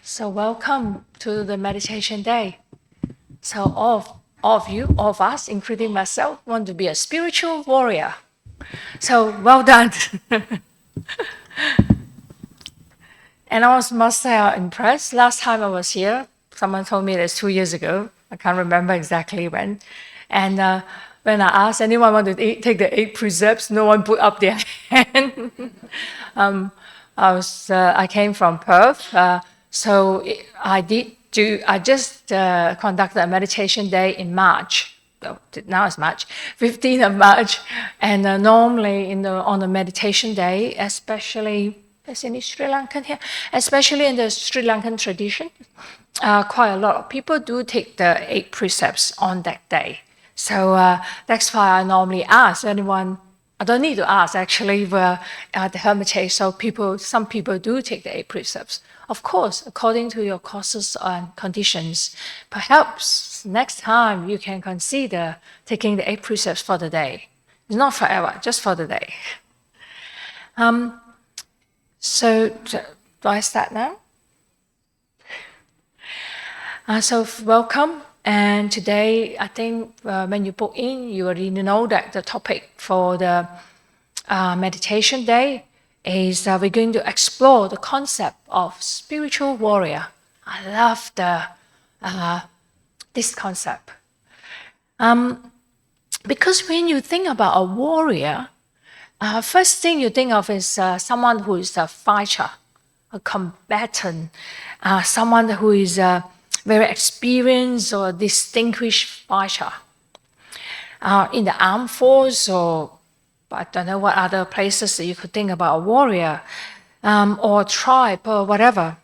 So welcome to the meditation day. So all of us, including myself, want to be a spiritual warrior. So well done. And I must say I'm impressed. Last time I was here, someone told me that's 2 years ago. I can't remember exactly when. And when I asked anyone want to take the 8 precepts, no one put up their hand. I came from Perth, so I just conducted a meditation day in March. Now it's March, 15th of March, and normally on the meditation day, especially there's any Sri Lankan here, especially in the Sri Lankan tradition, quite a lot of people do take the 8 precepts on that day. So that's why I normally ask anyone. I don't need to ask, actually, at the Hermitage, so some people do take the 8 precepts. Of course, according to your causes and conditions, perhaps next time you can consider taking the 8 precepts for the day. It's not forever, just for the day. So, do I start now? So, welcome. And today, I think when you book in, you already know that the topic for the meditation day is we're going to explore the concept of spiritual warrior. I love this concept. Because when you think about a warrior, first thing you think of is someone who is a fighter, a combatant, someone who is very experienced or distinguished fighter. In the armed force, or I don't know what other places that you could think about a warrior, or tribe, or whatever.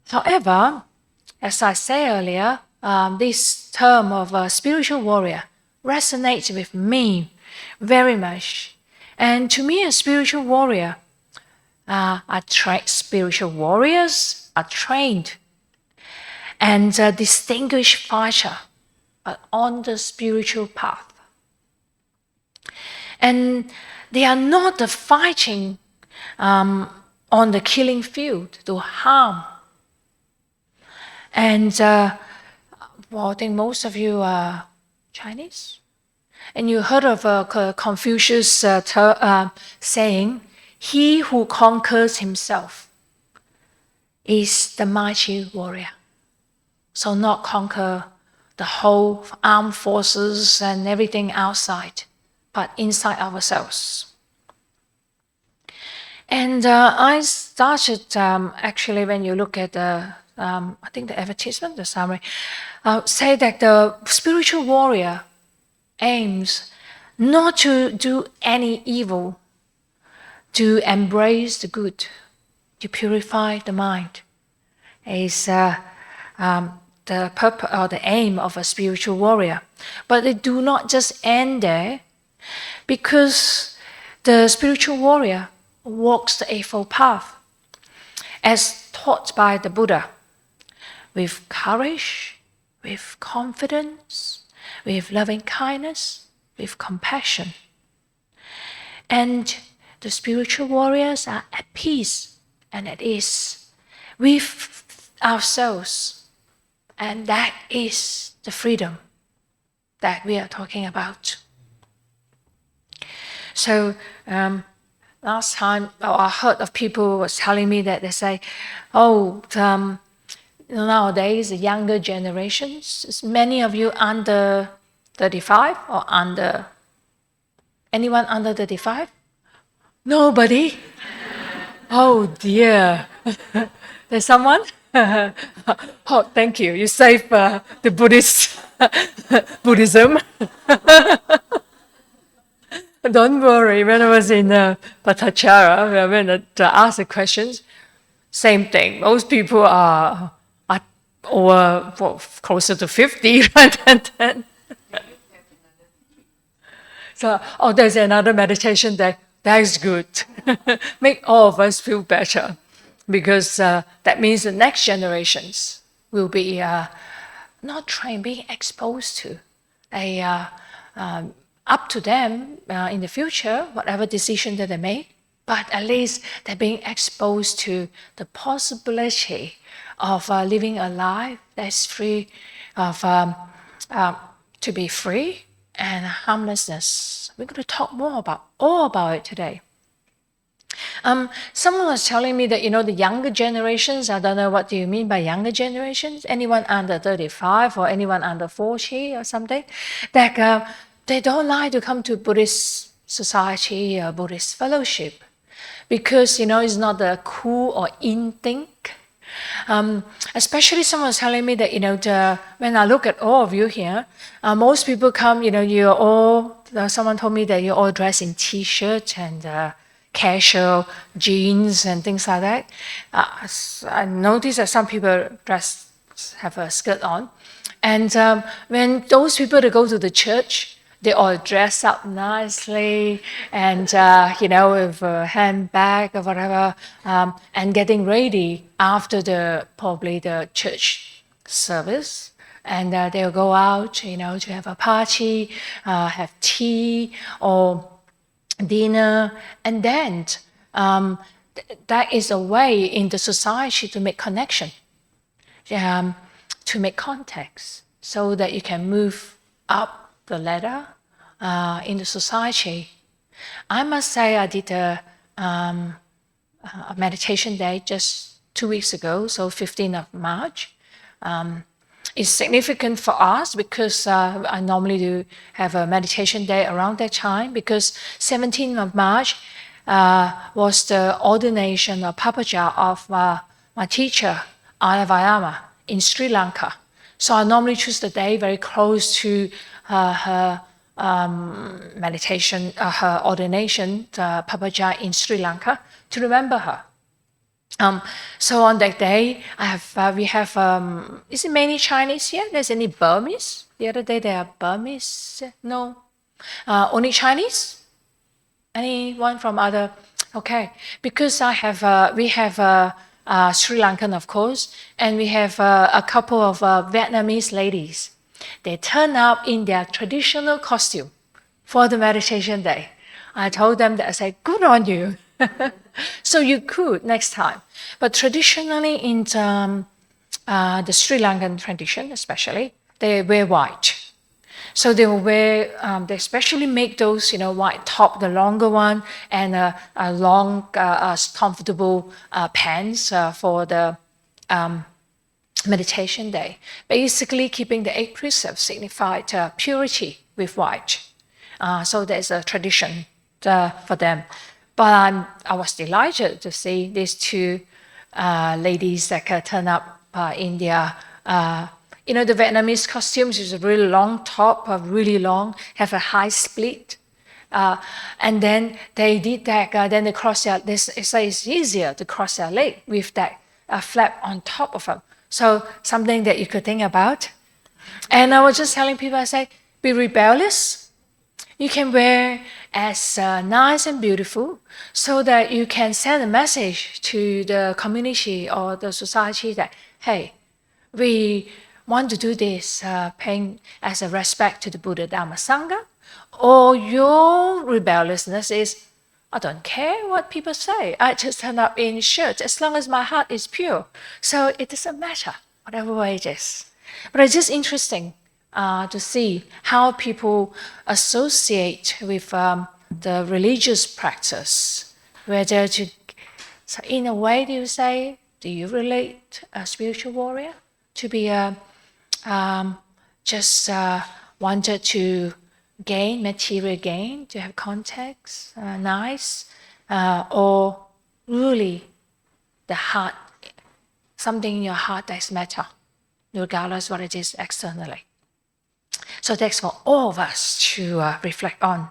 However, as I said earlier, this term of a spiritual warrior resonates with me very much. And to me, a spiritual warrior, spiritual warriors are trained and a distinguished fighter, but on the spiritual path. And they are not the fighting on the killing field to harm. And I think most of you are Chinese. And you heard of Confucius saying, "He who conquers himself is the mighty warrior." So not conquer the whole armed forces and everything outside, but inside ourselves. And I started, actually, when you look at I think the advertisement, the summary, say that the spiritual warrior aims not to do any evil, to embrace the good, to purify the mind, is the purpose or the aim of a spiritual warrior. But they do not just end there, because the spiritual warrior walks the Eightfold Path as taught by the Buddha, with courage, with confidence, with loving kindness, with compassion. And the spiritual warriors are at peace and at ease with ourselves. And that is the freedom that we are talking about. So last time I heard of people was telling me that they say, nowadays the younger generations, many of you under 35 or anyone under 35? Nobody? Oh dear. There's someone? Oh, thank you. You saved the Buddhism. Don't worry. When I was in Patacara, when I asked the questions, same thing. Most people are over closer to 50 rather than 10. So, there's another meditation day. That's good. Make all of us feel better. Because that means the next generations will be not trained, being exposed to. Up to them in the future, whatever decision that they make, But at least they're being exposed to the possibility of living a life that's free of, to be free and harmlessness. We're going to talk more about it today. Someone was telling me that, the younger generations, I don't know what do you mean by younger generations, anyone under 35 or anyone under 40 or something, that they don't like to come to Buddhist society or Buddhist fellowship because, it's not the cool or in thing. Especially someone was telling me that, when I look at all of you here, most people come, you're all, someone told me that you're all dressed in t-shirt and casual jeans and things like that. I noticed that some people have a skirt on. And when those people that go to the church, they all dress up nicely and, with a handbag or whatever, and getting ready after probably the church service. And they'll go out, to have a party, have tea or dinner. And then that is a way in the society to make connection, to make contacts, so that you can move up the ladder in the society. I must say I did a meditation day just 2 weeks ago, so 15th of March. It's significant for us because I normally do have a meditation day around that time, because 17th of March was the ordination or Patacara of my teacher, Ayya Vayama, in Sri Lanka. So I normally choose the day very close to her meditation, her ordination, Patacara in Sri Lanka, to remember her. So on that day, we have, is it mainly Chinese here? There's any Burmese? The other day there are Burmese? No. Only Chinese? Anyone from other? Okay. Because we have Sri Lankan, of course, and we have a couple of Vietnamese ladies. They turn up in their traditional costume for the meditation day. I told them that, I said, good on you. So you could next time. But traditionally in the Sri Lankan tradition especially, they wear white. So they will wear, they especially make those, white top, the longer one, and a long, comfortable pants for the meditation day. Basically keeping the 8 precepts signified purity with white. So there's a tradition for them. But I was delighted to see these two ladies that turn up in their, the Vietnamese costumes is a really long top, really long, have a high split. And then they did that, then they cross it's easier to cross their leg with that flap on top of them. So something that you could think about. And I was just telling people, I say, be rebellious. You can wear as nice and beautiful so that you can send a message to the community or the society that, hey, we want to do this, paying as a respect to the Buddha, Dhamma, Sangha. Or your rebelliousness is, I don't care what people say. I just turn up in shirt as long as my heart is pure. So it doesn't matter, whatever way it is. But it's just interesting to see how people associate with the religious practice. Whether so in a way, do you relate a spiritual warrior to be just wanted to gain, material gain, to have contacts, nice, or really the heart, something in your heart that's matter, regardless what it is externally. So that's for all of us to reflect on.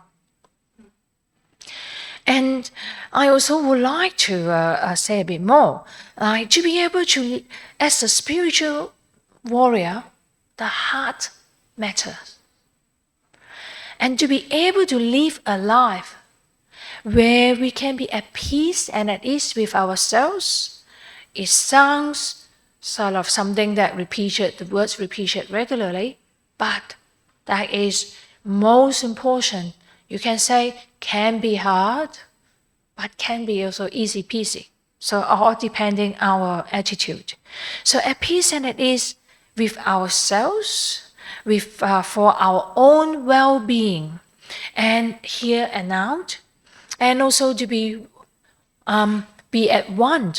And I also would like to say a bit more, to be able to, as a spiritual warrior, the heart matters. And to be able to live a life where we can be at peace and at ease with ourselves, it sounds sort of something that the words repeated regularly, but that is most important. You can say can be hard, but can be also easy peasy. So all depending our attitude. So at peace and at ease with ourselves, with for our own well-being, and here and now, and also to be at one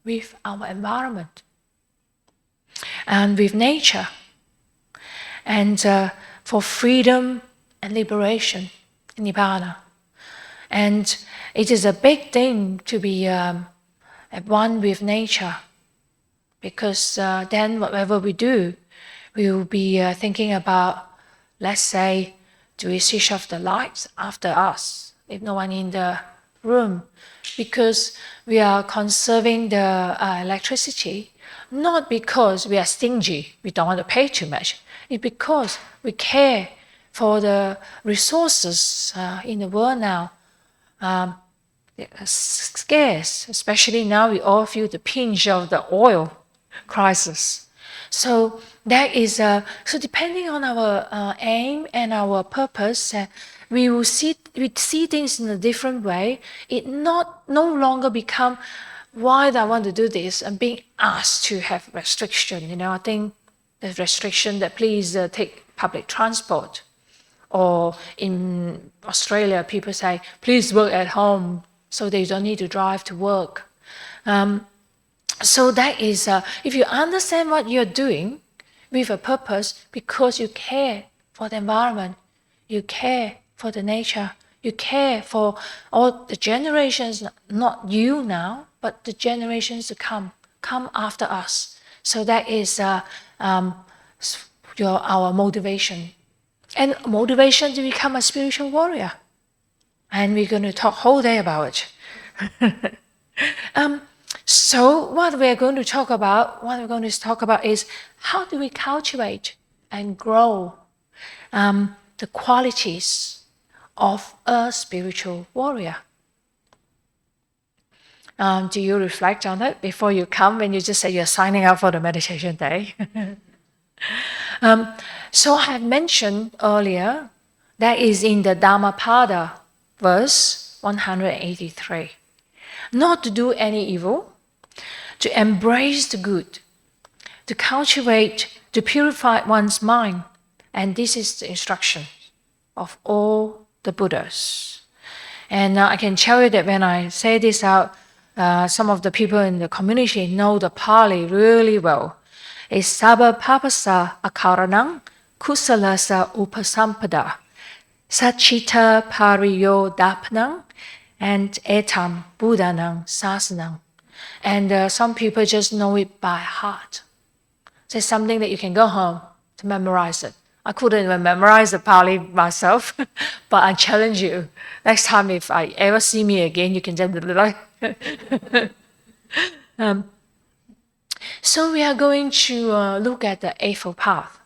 with our environment and with nature, and for freedom and liberation, nibbana. And it is a big thing to be at one with nature, because then whatever we do, we will be thinking about, let's say, do we switch off the lights after us, if no one in the room? Because we are conserving the electricity, not because we are stingy, we don't want to pay too much. It's because we care for the resources in the world now. Scarce, especially now we all feel the pinch of the oil crisis. So that is so depending on our aim and our purpose, we see things in a different way. It no longer become why do I want to do this and being asked to have restriction. I think the restriction that please take public transport. Or in Australia, people say, please work at home so they don't need to drive to work. So that is, if you understand what you're doing with a purpose, because you care for the environment, you care for the nature, you care for all the generations, not you now, but the generations to come after us. So that is our motivation. And motivation to become a spiritual warrior. And we're going to talk whole day about it. So what we're going to talk about is how do we cultivate and grow the qualities of a spiritual warrior. Do you reflect on it before you come when you just say you're signing up for the meditation day? So I have mentioned earlier that is in the Dhammapada, verse 183. Not to do any evil, to embrace the good, to cultivate, to purify one's mind. And this is the instruction of all the Buddhas. And I can tell you that when I say this out, some of the people in the community know the Pali really well. It's sabba papasa akaranang kusalasa upasampada sachita pariyo dapnang and etam buddhanang sasanang. And some people just know it by heart. So it's something that you can go home to memorize it. I couldn't even memorize the Pali myself, but I challenge you. Next time if I ever see me again, you can just so we are going to look at the Eightfold Path.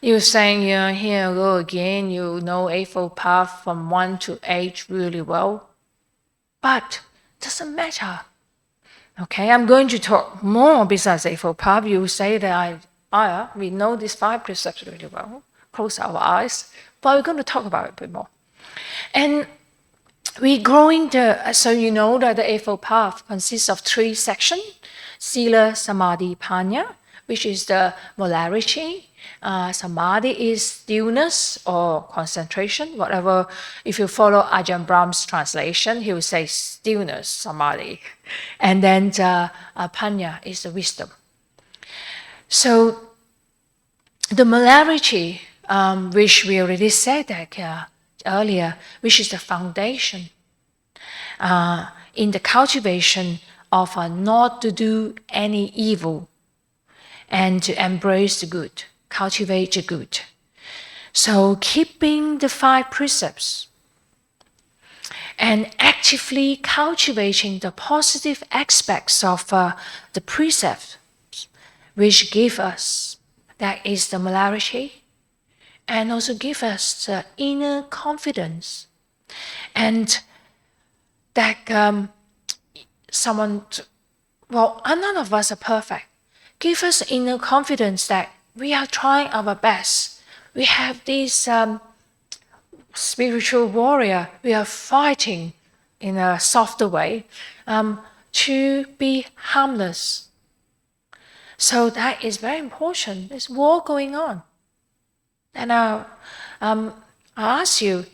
You're saying, here you go again, you know Eightfold Path from 1 to 8 really well. But it doesn't matter. Okay, I'm going to talk more besides Eightfold Path. You say that we know these 5 precepts really well. Close our eyes. But we're going to talk about it a bit more. And we're growing so you know that the Eightfold Path consists of 3 sections. Sila, Samadhi, Panya, which is the molarity. Samadhi is stillness or concentration, whatever. If you follow Ajahn Brahm's translation, he will say stillness, Samadhi. And then Panya is the wisdom. So the molarity, which we already said that earlier, which is the foundation in the cultivation of not to do any evil and to embrace the good, cultivate the good. So keeping the 5 precepts and actively cultivating the positive aspects of the precepts which give us, that is the molarity, and also give us the inner confidence. And that none of us are perfect. Give us inner confidence that we are trying our best. We have this spiritual warrior, we are fighting in a softer way to be harmless. So that is very important. There's war going on. And I ask you,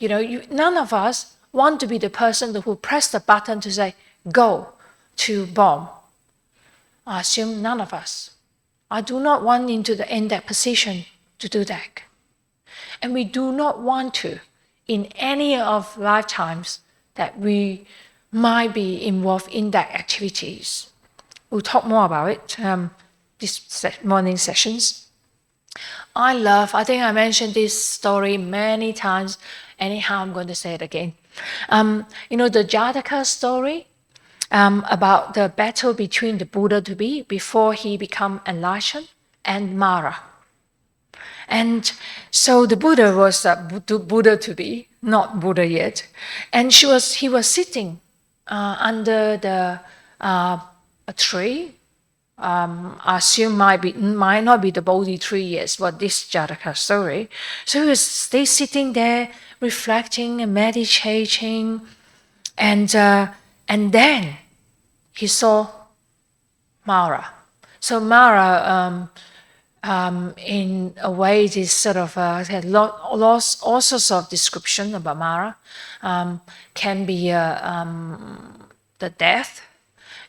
none of us want to be the person who press the button to say, go to bomb. I assume none of us. I do not want in that position to do that. And we do not want to, in any of lifetimes, that we might be involved in that activities. We'll talk more about it this morning sessions. I think I mentioned this story many times. Anyhow, I'm going to say it again. The Jataka story about the battle between the Buddha-to-be before he became enlightened and Mara. And so the Buddha was Buddha-to-be, not Buddha yet. And he was sitting under a tree. I assume might not be the Bodhi tree, yes, but this Jataka story. So he was sitting there, reflecting and meditating, and then he saw Mara. So Mara, in a way, this sort of had lost all sorts of description about Mara. Can be the death,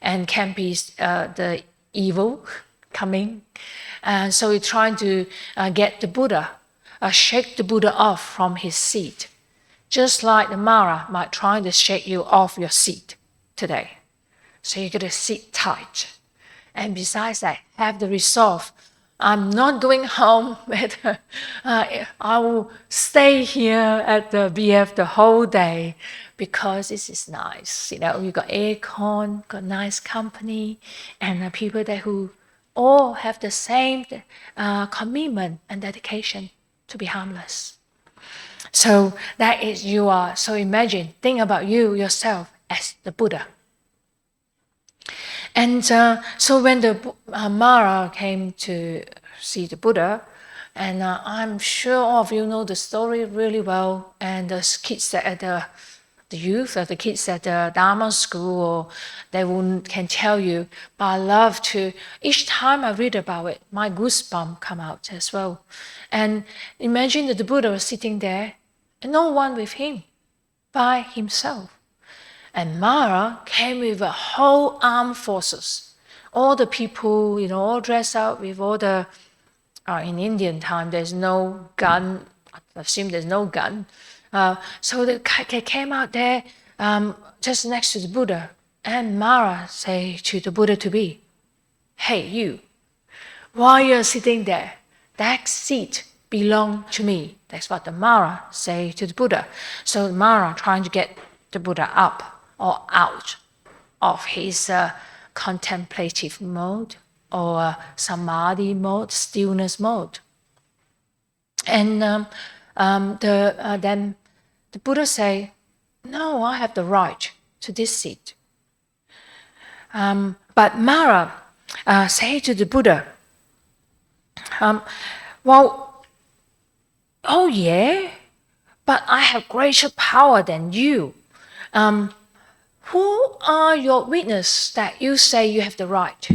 and can be the evil coming. And so he's trying to get the Buddha, shake the Buddha off from his seat. Just like the Mara might try to shake you off your seat today. So you got to sit tight. And besides that, have the resolve. I'm not going home, but I will stay here at the BF the whole day because this is nice. You got aircon, got nice company, and people there who all have the same commitment and dedication to be harmless. So that is you are. So imagine, think about you yourself as the Buddha. And so when the Mara came to see the Buddha, and I'm sure all of you know the story really well, and the kids at the youth, or the kids at the Dhamma school, they can tell you, but I love to, each time I read about it, my goosebumps come out as well. And imagine that the Buddha was sitting there, and no one with him, by himself. And Mara came with a whole armed forces. All the people, all dressed up with all the, in Indian time, there's no gun. I assume there's no gun. So they came out there just next to the Buddha. And Mara say to the Buddha-to-be, hey, you, why you're sitting there? That seat belongs to me. That's what the Mara say to the Buddha. So Mara trying to get the Buddha up or out of his contemplative mode or samadhi mode, stillness mode. And then the Buddha say, no, I have the right to this seat. But Mara say to the Buddha, well, oh yeah, but I have greater power than you. Who are your witnesses that you say you have the right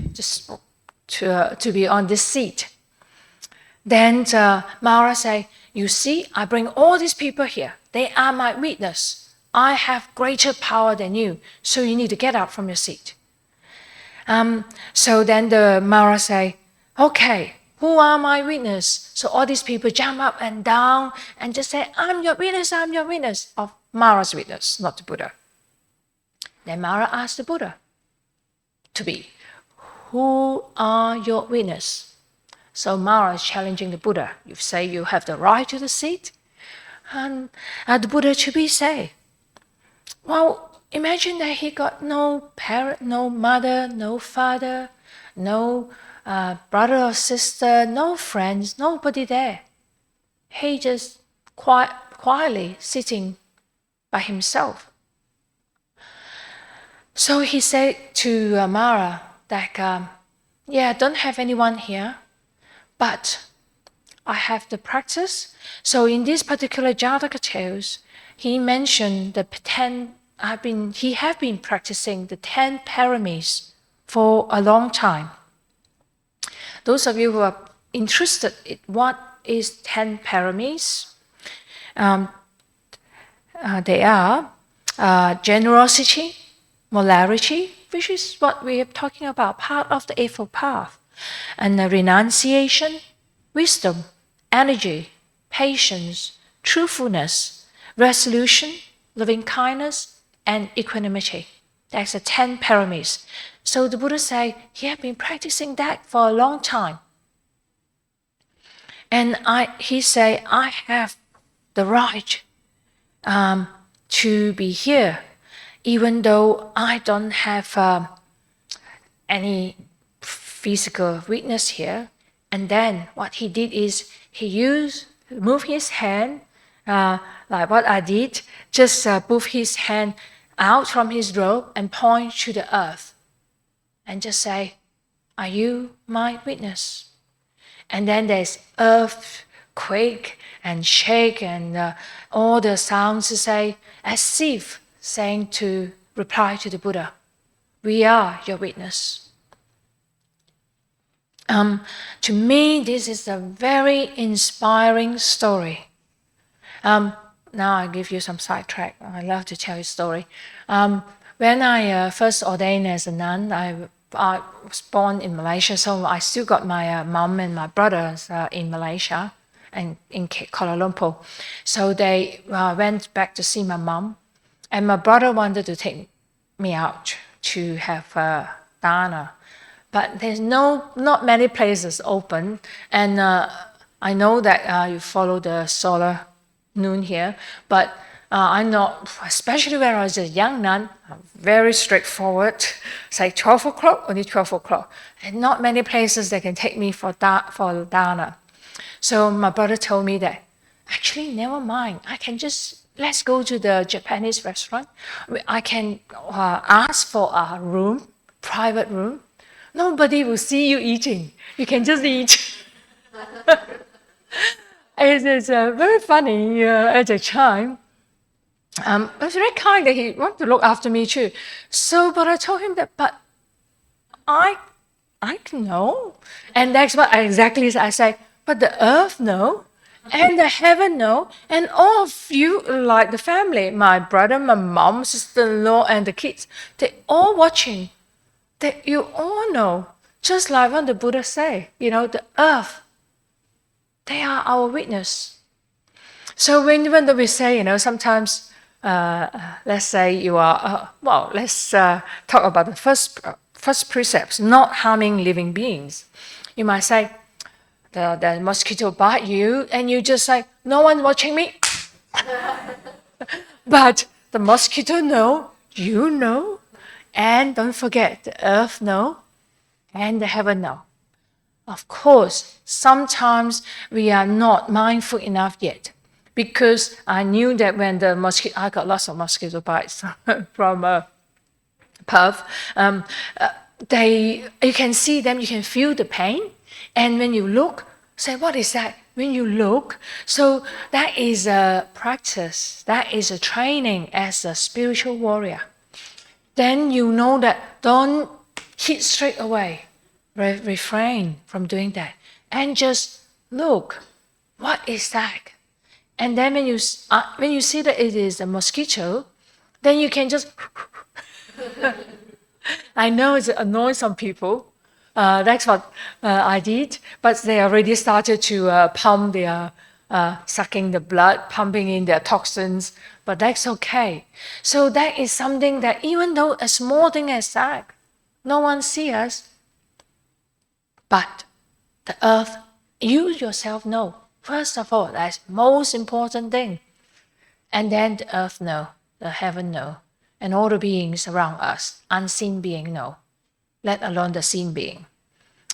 to be on this seat? Then Mara say, you see, I bring all these people here. They are my witness. I have greater power than you, so you need to get up from your seat. So then the Mara say, okay, who are my witness? So all these people jump up and down and just say, I'm your witness of Mara's witness, not the Buddha. Then Mara asked the Buddha to be, who are your witness? So Mara is challenging the Buddha. You say you have the right to the seat? And the Buddha to be say, well, imagine that he got no parent, no mother, no father, no brother or sister, no friends, nobody there. He just quietly sitting by himself. So he said to Mara that, yeah, I don't have anyone here, but I have the practice. So in this particular Jataka tales, he mentioned the 10, he have been practicing the 10 paramis for a long time. Those of you who are interested in what is 10 paramis, they are generosity, molarity, which is what we are talking about, part of the Eightfold Path, and renunciation, wisdom, energy, patience, truthfulness, resolution, loving kindness, and equanimity. That's the 10 paramis. So the Buddha said he had been practicing that for a long time. And he said, I have the right to be here, even though I don't have any physical witness here. And then what he did is he moved his hand, like what I did, just move his hand out from his robe and point to the earth. And just say, are you my witness? And then there's earthquake and shake and all the sounds to say, as if saying to reply to the Buddha, we are your witness. To me, this is a very inspiring story. Now I give you some sidetrack. I love to tell you a story. When I first ordained as a nun, I was born in Malaysia, so I still got my mom and my brothers in Malaysia and in Kuala Lumpur. So they went back to see my mom, and my brother wanted to take me out to have dana. But there's not many places open, and I know that you follow the solar noon here, but I'm not, especially when I was a young nun, very straightforward. Say 12 o'clock, only 12 o'clock. And not many places that can take me for dana. So my brother told me that, actually, never mind. I can just, let's go to the Japanese restaurant. I can ask for a room, private room. Nobody will see you eating. You can just eat. It's very funny at the time. It was very kind that he wanted to look after me too. So, but I told him that, but I know. And that's what exactly I say, but the earth know, and the heaven know, and all of you, like the family, my brother, my mom, sister-in-law, and the kids, they all watching. That you all know, just like what the Buddha say, the earth, they are our witness. So when we say, sometimes, let's say you are, let's talk about the first precepts, not harming living beings. You might say, the mosquito bite you, and you just say, no one watching me. But the mosquito know, you know. And don't forget, the earth know, and the heaven know. Of course, sometimes we are not mindful enough yet, because I knew that when the mosquito, I got lots of mosquito bites from Perth. You can see them, you can feel the pain, and when you look, say, what is that? When you look, so that is a practice, that is a training as a spiritual warrior. Then you know that don't hit straight away. Refrain from doing that. And just look, what is that? And then when you see that it is a mosquito, then you can just... I know it annoys some people. That's what I did. But they already started to pump their... sucking the blood, pumping in their toxins, but that's okay. So that is something that even though a small thing as that, no one sees us, but the earth, you yourself know. First of all, that's the most important thing. And then the earth know, the heaven know, and all the beings around us, unseen being know, let alone the seen being.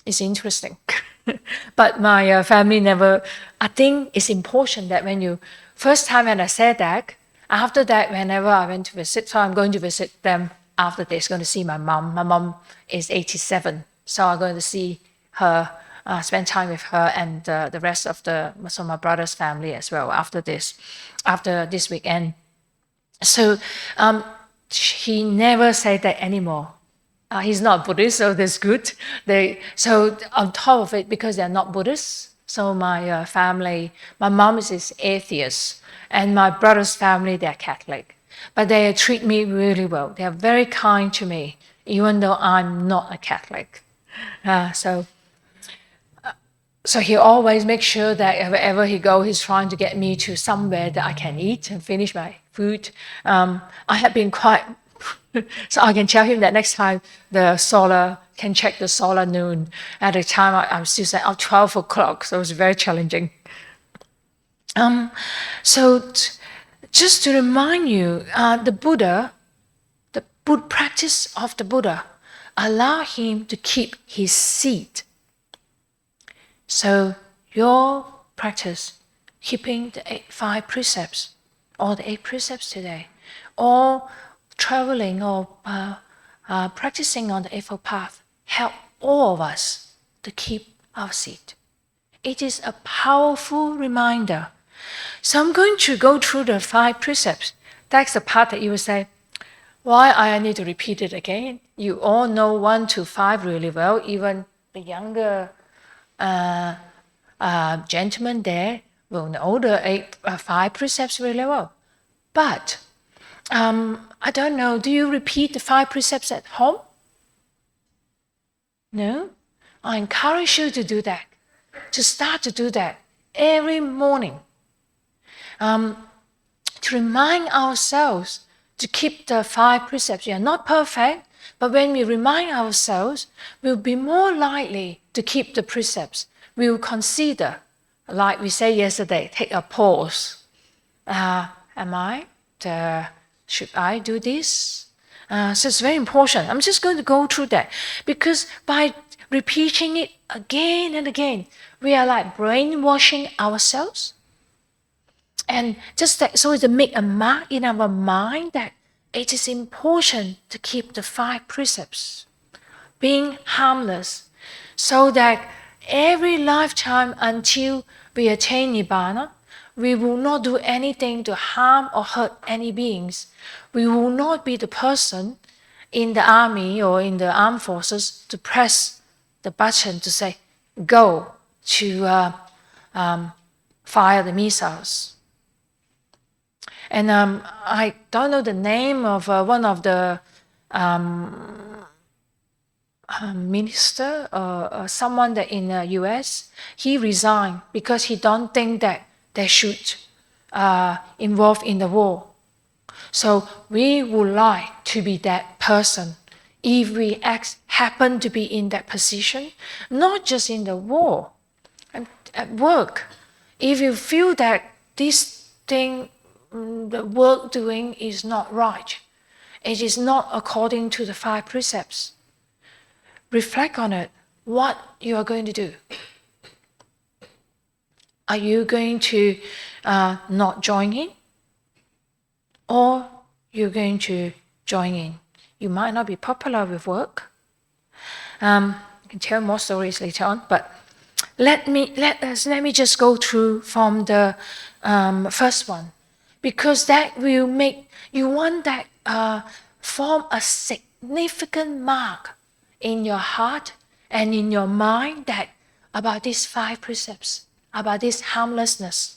It's interesting. But my family never, I think it's important that when you, first time when I said that, after that, whenever I went to visit, so I'm going to visit them after this, going to see my mom. My mom is 87, so I'm going to see her spend time with her and the rest of my brother's family as well after this weekend. So he never said that anymore. He's not Buddhist, so that's good. So on top of it, because they're not Buddhists, so my family, my mom is atheist, and my brother's family, they're Catholic. But they treat me really well. They are very kind to me, even though I'm not a Catholic. So he always makes sure that wherever he goes, he's trying to get me to somewhere that I can eat and finish my food. I have been quite... so I can tell him that next time can check the solar noon. At the time, I'm still saying 12 o'clock, so it was very challenging. Just to remind you, the practice of the Buddha allowed him to keep his seat. So your practice, keeping the 5 precepts, or the 8 precepts today, or traveling or practicing on the Eightfold Path, help all of us to keep our seat. It is a powerful reminder. So I'm going to go through the 5 precepts. That's the part that you will say, why I need to repeat it again? You all know 1 to 5 really well. Even the younger gentlemen there will know the 5 precepts really well. But I don't know, do you repeat the 5 precepts at home? No? I encourage you to do that, to start to do that every morning. To remind ourselves to keep the 5 precepts. We are not perfect, but when we remind ourselves, we'll be more likely to keep the precepts. We will consider, like we said yesterday, take a pause. Should I do this? So it's very important. I'm just going to go through that, because by repeating it again and again, we are like brainwashing ourselves. And just that, so to make a mark in our mind that it is important to keep the 5 precepts, being harmless, so that every lifetime until we attain Nibbana, we will not do anything to harm or hurt any beings. We will not be the person in the army or in the armed forces to press the button to say, go to fire the missiles. And I don't know the name of one of the minister or someone that in the US. He resigned because he don't think that they should involve in the war. So we would like to be that person if we happen to be in that position, not just in the war, at work. If you feel that this thing, the work doing is not right, it is not according to the 5 precepts, reflect on it, what you are going to do. Are you going to not join in? Or you're going to join in? You might not be popular with work. I can tell more stories later on, but let me just go through from the first one, because that will make you want that form a significant mark in your heart and in your mind that about these 5 precepts, about this harmlessness.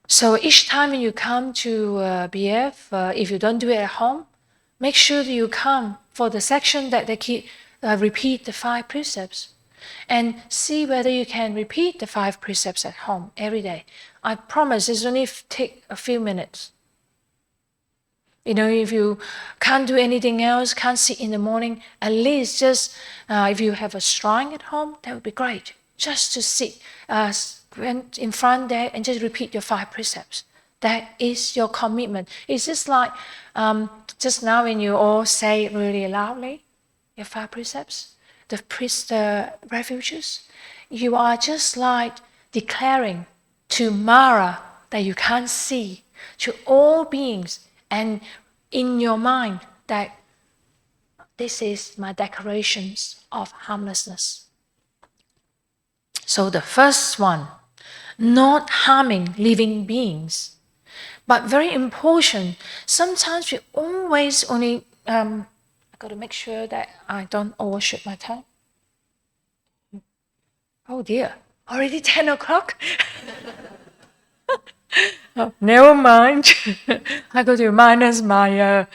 So each time when you come to BF, if you don't do it at home, make sure that you come for the section that they repeat the 5 precepts, and see whether you can repeat the 5 precepts at home every day. I promise it's only take a few minutes. You know, if you can't do anything else, can't sit in the morning, at least just if you have a shrine at home, that would be great. Just to sit in front there and just repeat your 5 precepts. That is your commitment. It's just like just now when you all say really loudly your 5 precepts, the refuges, you are just like declaring to Mara that you can't see, to all beings, and in your mind that this is my declarations of harmlessness. So the first one, not harming living beings. But very important, sometimes we always only, I got to make sure that I don't overshoot my time. Oh dear, already 10 o'clock? Oh, never mind. I got to minus my,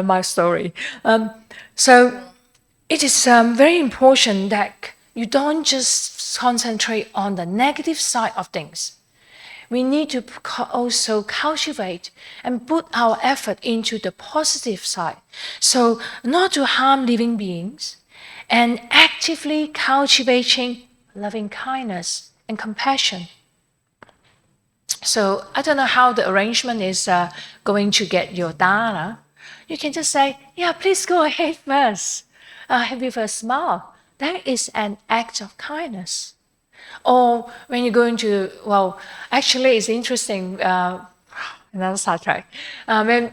my story. So it is very important that you don't just concentrate on the negative side of things. We need to also cultivate and put our effort into the positive side. So not to harm living beings and actively cultivating loving kindness and compassion. So I don't know how the arrangement is going to get your dana. You can just say, yeah, please go ahead first. Have you first smile. That is an act of kindness. Or when you're going to, well, actually it's interesting, another sidetrack. When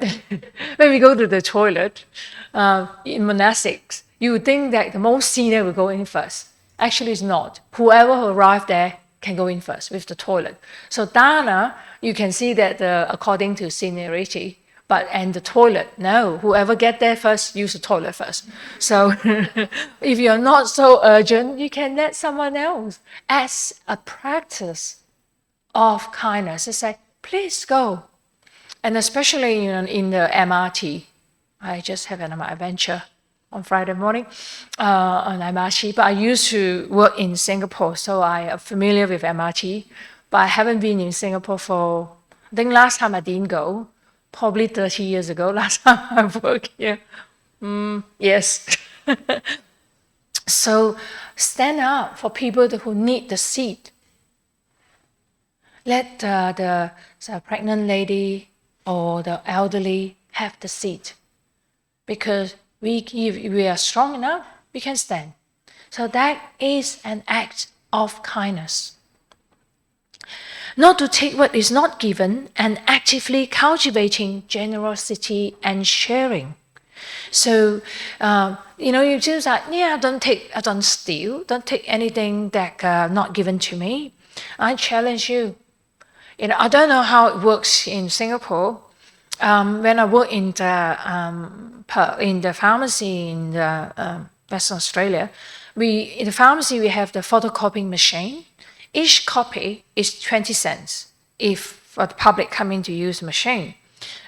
we go to the toilet in monastics, you would think that the most senior will go in first. Actually, it's not. Whoever arrived there can go in first with the toilet. So dana, you can see that according to seniority, and the toilet, no. Whoever get there first, use the toilet first. So if you're not so urgent, you can let someone else. As a practice of kindness, just say, please go. And especially in the MRT, I just had an adventure on Friday morning on MRT, but I used to work in Singapore, so I am familiar with MRT, but I haven't been in Singapore for, I think last time I didn't go, probably 30 years ago, last time I worked here. Yes. So stand up for people who need the seat. Let the pregnant lady or the elderly have the seat. Because if we are strong enough, we can stand. So that is an act of kindness. Not to take what is not given and actively cultivating generosity and sharing. So, you just like, yeah, I don't steal, don't take anything that not given to me. I challenge you. I don't know how it works in Singapore. When I work in the pharmacy in Western Australia, in the pharmacy we have the photocopying machine. Each copy is 20 cents if the public come in to use the machine.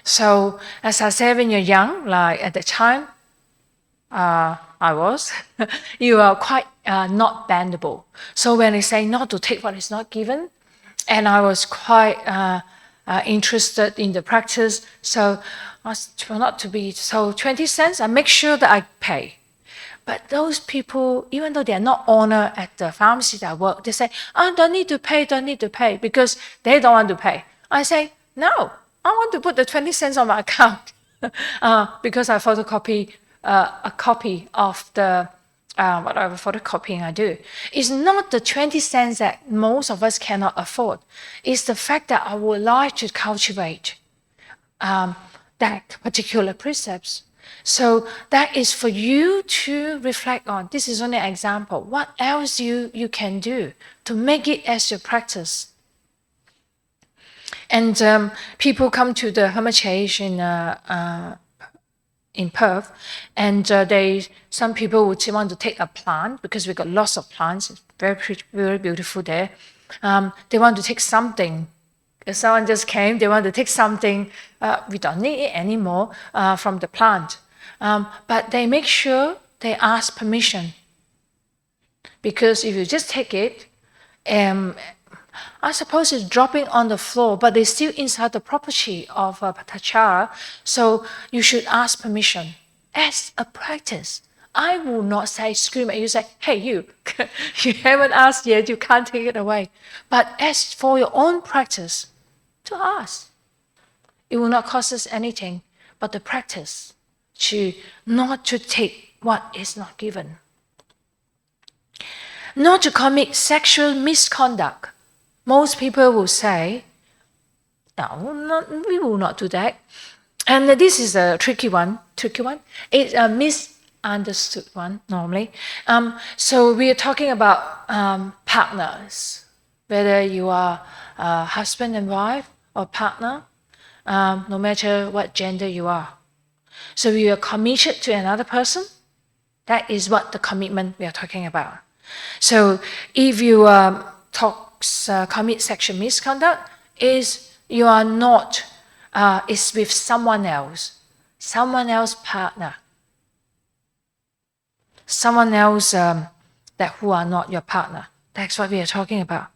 So as I said, when you're young, like at the time I was, you are quite not bendable. So when they say not to take what is not given, and I was quite interested in the practice, so I try not to be, so 20 cents, I make sure that I pay. But those people, even though they are not honored at the pharmacy that I work, they say, don't need to pay, because they don't want to pay. I say, no, I want to put the 20 cents on my account because I photocopy a copy of the whatever photocopying I do. It's not the 20 cents that most of us cannot afford. It's the fact that I would like to cultivate that particular precepts. So that is for you to reflect on. This is only an example. What else you can do to make it as your practice? And people come to the Hermitage in Perth, and some people would want to take a plant, because we got lots of plants. It's very pretty, very beautiful there. They want to take something. If someone just came, they want to take something. We don't need it anymore from the plant. But they make sure they ask permission. Because if you just take it, I suppose it's dropping on the floor, but it's still inside the property of Patacara, so you should ask permission. As a practice, I will not say, scream at you, say, hey, you haven't asked yet, you can't take it away. But as for your own practice, to ask. It will not cost us anything, but the practice not to take what is not given. Not to commit sexual misconduct. Most people will say, no, we will not do that. And this is a tricky one. It's a misunderstood one, normally. So we are talking about partners, whether you are a husband and wife or partner, no matter what gender you are. So you are committed to another person. That is what the commitment we are talking about. So if you commit sexual misconduct, you are not, it's with someone else partner, someone else who are not your partner. That's what we are talking about.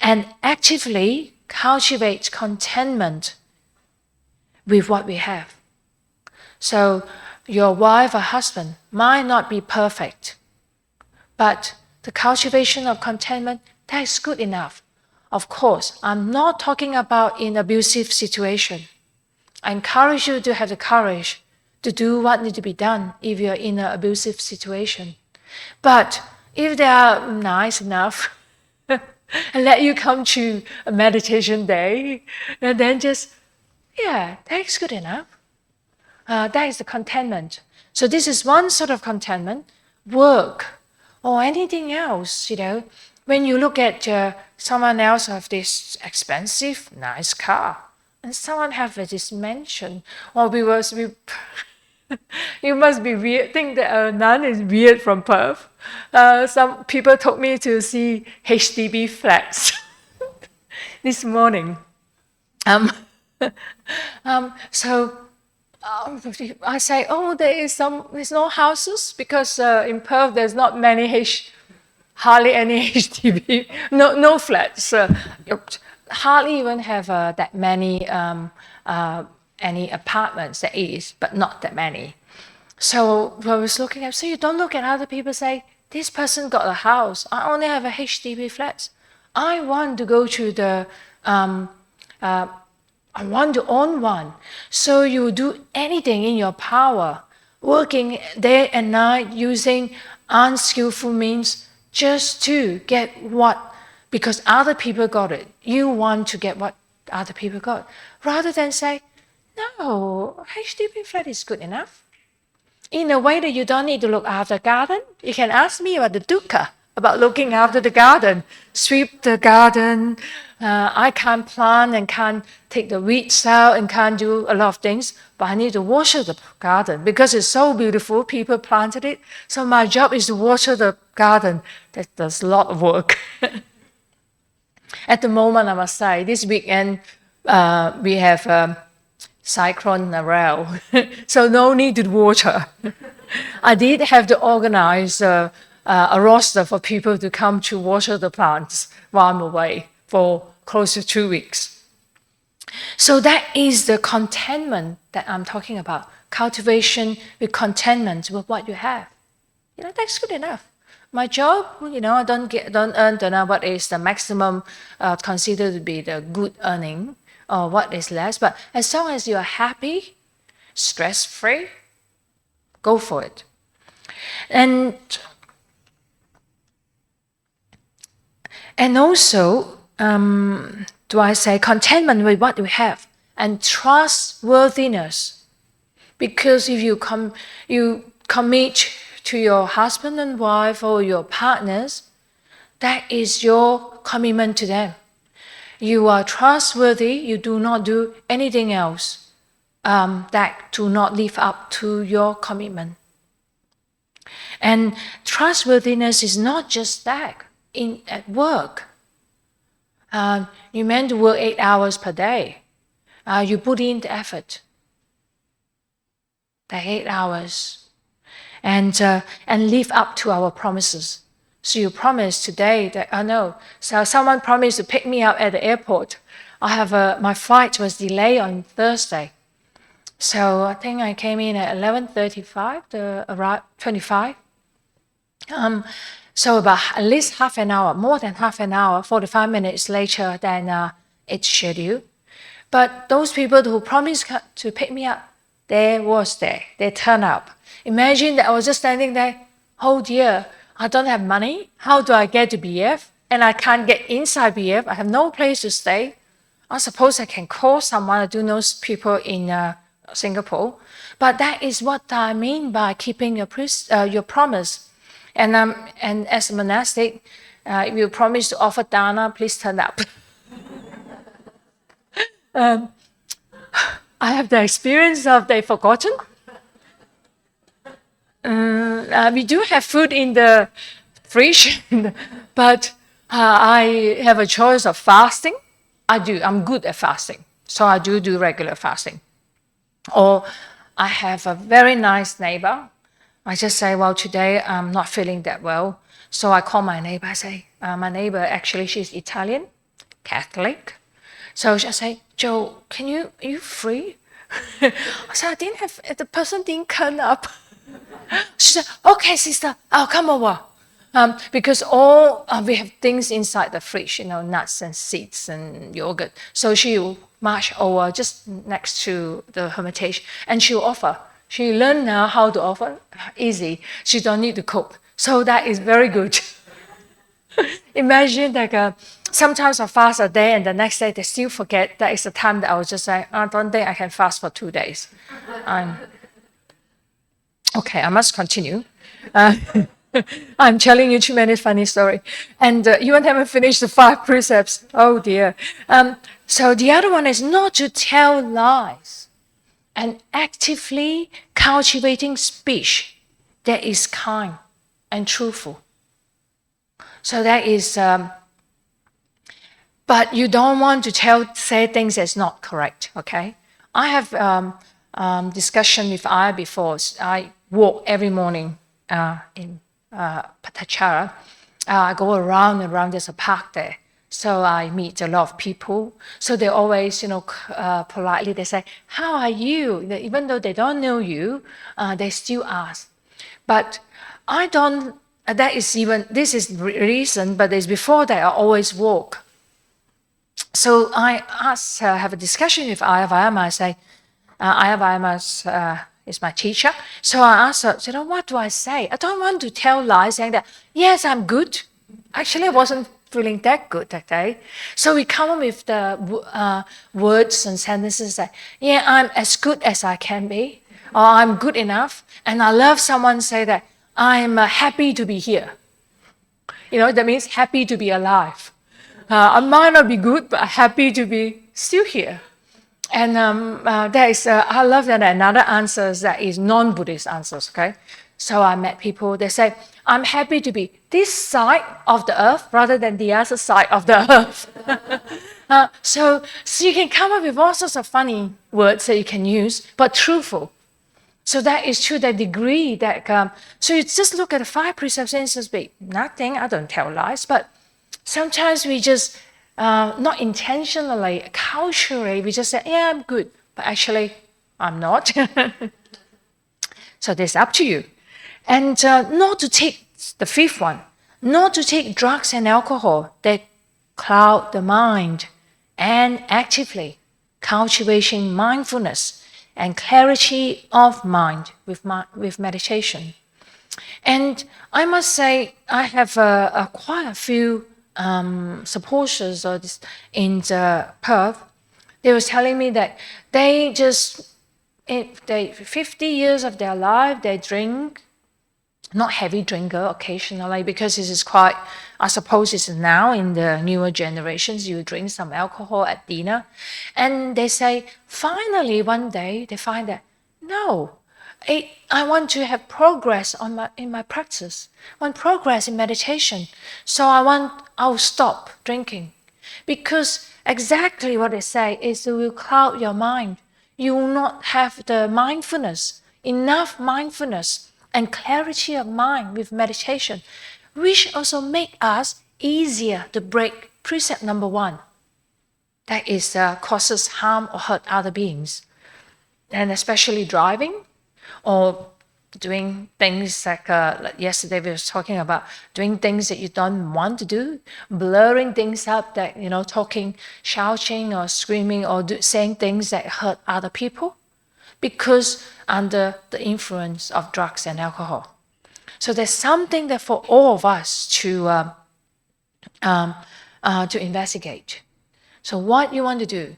And actively cultivate contentment with what we have. So your wife or husband might not be perfect, but the cultivation of contentment, that is good enough. Of course, I'm not talking about in abusive situation. I encourage you to have the courage to do what needs to be done if you're in an abusive situation. But if they are nice enough and let you come to a meditation day, and then just, yeah, that's good enough. That is the contentment. So this is one sort of contentment. Work or anything else, when you look at someone else have this expensive, nice car, and someone have this mansion, or you must be weird, think that a nun is weird from Perth. Some people took me to see HDB flats this morning. So I say, there's no houses because in Perth there's not many hardly any HDB, no flats. Hardly even have that many any apartments. There is, but not that many. So I was looking at, so you don't look at other people say, this person got a house. I only have a HDB flat. I want to go to the I want to own one. So you do anything in your power, working day and night, using unskillful means just to get what, because other people got it. You want to get what other people got. Rather than say, no, HDB flat is good enough. In a way that you don't need to look after the garden. You can ask me about the dukkha, about looking after the garden, sweep the garden. I can't plant and can't take the weeds out and can't do a lot of things, but I need to water the garden because it's so beautiful. People planted it. So my job is to water the garden. That's a lot of work. At the moment, I must say, this weekend we have cyclone around, so no need to water. I did have to organize a roster for people to come to water the plants while I'm away for close to 2 weeks. So that is the contentment that I'm talking about. Cultivation with contentment with what you have. That's good enough. My job, I don't earn what is the maximum considered to be the good earning or what is less. But as long as you're happy, stress-free, go for it. And also, do I say contentment with what you have and trustworthiness? Because if you commit to your husband and wife or your partners, that is your commitment to them. You are trustworthy. You do not do anything else that do not live up to your commitment. And trustworthiness is not just that. At work, you meant to work 8 hours per day. You put in the effort, the 8 hours, and live up to our promises. So you promised today that, so someone promised to pick me up at the airport. My flight was delayed on Thursday. So I think I came in at 11:35, 25. So about at least half an hour, more than half an hour, 45 minutes later than it's scheduled. But those people who promised to pick me up, they turned up. Imagine that I was just standing there, oh dear, I don't have money. How do I get to BF? And I can't get inside BF. I have no place to stay. I suppose I can call someone. I do know people in Singapore. But that is what I mean by keeping your promise. And as a monastic, if you promise to offer dana, please turn up. I have the experience of they've forgotten. We do have food in the fridge, but I have a choice of fasting. I'm good at fasting, so I do regular fasting. Or I have a very nice neighbor. I just say, well, today I'm not feeling that well. So I call my neighbor. I say, my neighbor, actually, she's Italian, Catholic. So I say, Joe, are you free? So the person didn't turn up. She said, okay, sister, I'll come over. Because we have things inside the fridge, nuts and seeds and yogurt. So she'll march over just next to the Hermitage and she'll offer. She learned now how to offer, easy. She don't need to cook. So that is very good. Imagine sometimes I fast a day and the next day they still forget. That is the time that I was just saying, I don't think I can fast for 2 days. Okay, I must continue. I'm telling you too many funny stories. And you haven't finished the 5 precepts. Oh dear. So the other one is not to tell lies and actively cultivating speech that is kind and truthful. So that is, but you don't want to say things that's not correct, okay? I have discussion with Ayya before. I walk every morning in Patacara. I go around, there's a park there. So I meet a lot of people. So they always, politely, they say, how are you? Even though they don't know you, they still ask. But I don't, this is reason, but it's before that I always walk. So I have a discussion with Ayya Vayama. I say, Ayya Vayama is my teacher. So I asked her, what do I say? I don't want to tell lies saying that, yes, I'm good. Actually, I wasn't feeling that good that day. So we come up with the words and sentences that, yeah, I'm as good as I can be, or I'm good enough. And I love someone say that, I'm happy to be here. That means happy to be alive. I might not be good, but happy to be still here. And there is, I love that another answer that is non-Buddhist answers, okay? So I met people, they say, I'm happy to be this side of the earth rather than the other side of the earth. So you can come up with all sorts of funny words that you can use, but truthful. So that is to the degree that, so you just look at the 5 precepts and just be nothing, I don't tell lies, but sometimes we just, not intentionally, culturally, we just say, yeah, I'm good, but actually, I'm not. So that's up to you. And not to take, the 5th one, not to take drugs and alcohol that cloud the mind, and actively cultivating mindfulness and clarity of mind with meditation. And I must say, I have quite a few supporters in Perth. They were telling me that they 50 years of their life, they drink, not heavy drinker occasionally, because this is quite, I suppose it's now in the newer generations, you drink some alcohol at dinner. And they say, finally, one day, they find that, no, I want to have progress in my practice, I want progress in meditation. So I'll stop drinking. Because exactly what they say is it will cloud your mind. You will not have the mindfulness, enough mindfulness and clarity of mind with meditation, which also make us easier to break precept number 1. That is causes harm or hurt other beings. And especially driving or doing things like yesterday we were talking about doing things that you don't want to do, blurring things up, that, talking, shouting or screaming or saying things that hurt other people, because under the influence of drugs and alcohol. So there's something that for all of us to investigate. So what you want to do,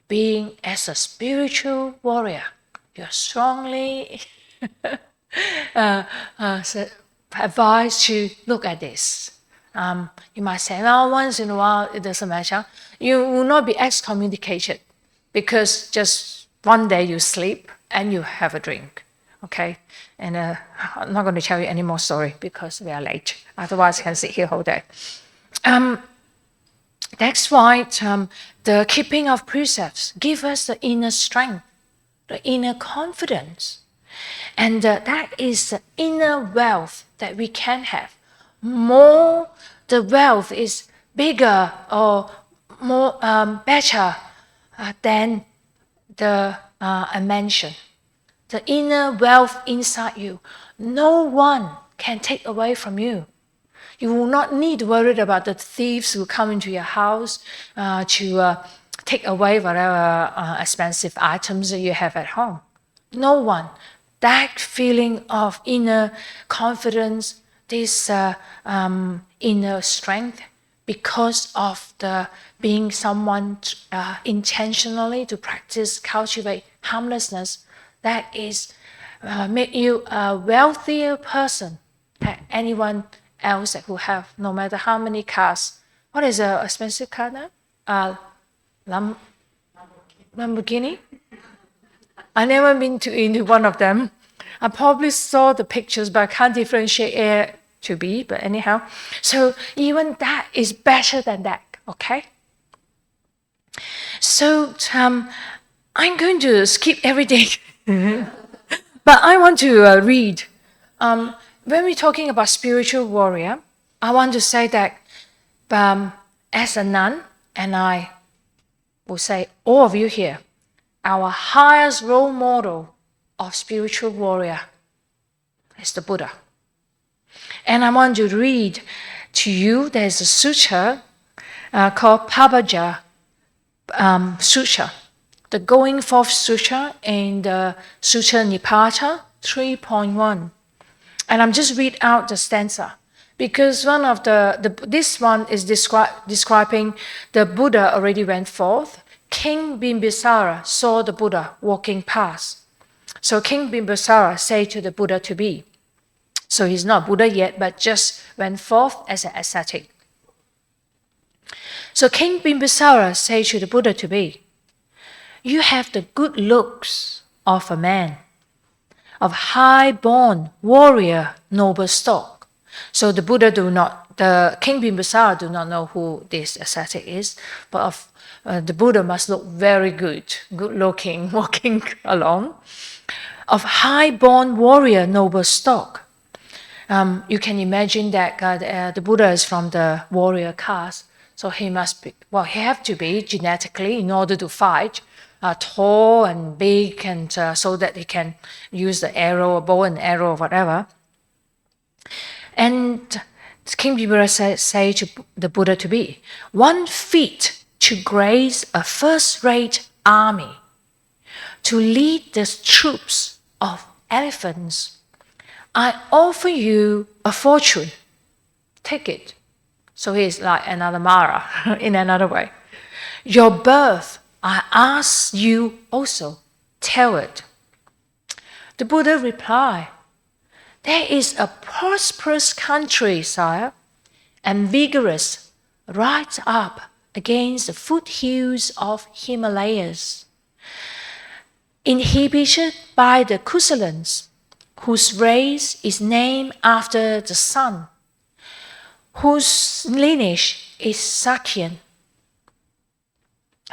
being as a spiritual warrior, you're strongly advise to look at this. You might say, well, once in a while, it doesn't matter. You will not be excommunicated because just one day you sleep and you have a drink, okay? And I'm not going to tell you any more story because we are late. Otherwise, I can sit here all day. That's why the keeping of precepts give us the inner strength, the inner confidence. And that is the inner wealth that we can have. More the wealth is bigger or more better than the mansion. The inner wealth inside you, no one can take away from you. You will not need to worry about the thieves who come into your house to take away whatever expensive items that you have at home. No one. That feeling of inner confidence, this inner strength, because of the being someone intentionally to practice, cultivate harmlessness, that is make you a wealthier person than anyone else that will have, no matter how many cars. What is an expensive car now? Lamborghini? I never been into one of them. I probably saw the pictures, but I can't differentiate A to B, but anyhow. So even that is better than that, okay? So I'm going to skip everything, but I want to read. When we're talking about spiritual warrior, I want to say that as a nun, and I will say all of you here, our highest role model of spiritual warrior is the Buddha. And I want to read to you, there's a sutra called Patacara Sutra, the Going Forth Sutra in the Sutra Nipata 3.1. And I'm just read out the stanza because one of this one is describing the Buddha already went forth. King Bimbisara saw the Buddha walking past. So King Bimbisara said to the Buddha to be. So he's not Buddha yet, but just went forth as an ascetic. So King Bimbisara said to the Buddha to be, you have the good looks of a man, of high-born warrior, noble stock. So the King Bimbisara do not know who this ascetic is, but the Buddha must look very good looking, walking along. Of high-born warrior, noble stock. You can imagine that the Buddha is from the warrior caste, so he must be, well, he have to be genetically in order to fight, tall and big, and so that he can use the arrow, bow and arrow, or whatever. And King Bimbisara say to the Buddha to be, one fit to grace a first-rate army, to lead the troops of elephants. I offer you a fortune. Take it. So he is like another Mara in another way. Your birth, I ask you also. Tell it. The Buddha replied, there is a prosperous country, sire, and vigorous, right up against the foothills of Himalayas, inhabited by the Kushalans, whose race is named after the sun, whose lineage is Sakyan.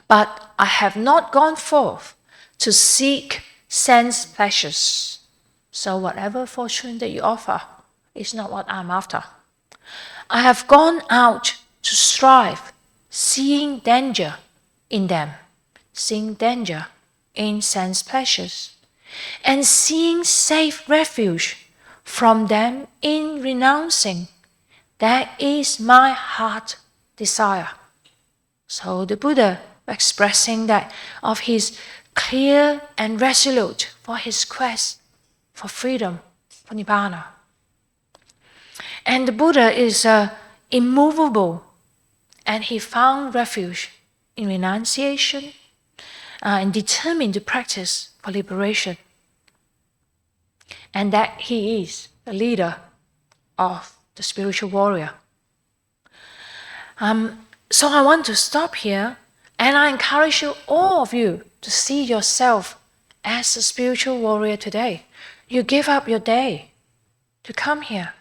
But I have not gone forth to seek sense pleasures. So whatever fortune that you offer is not what I'm after. I have gone out to strive, seeing danger in them, seeing danger in sense pleasures, and seeing safe refuge from them in renouncing. That is my heart desire. So the Buddha expressing that of his clear and resolute for his quest for freedom, for Nibbana. And the Buddha is immovable, and he found refuge in renunciation and determined to practice for liberation. And that he is the leader of the spiritual warrior. So I want to stop here, and I encourage you, all of you, to see yourself as a spiritual warrior today. You give up your day to come here,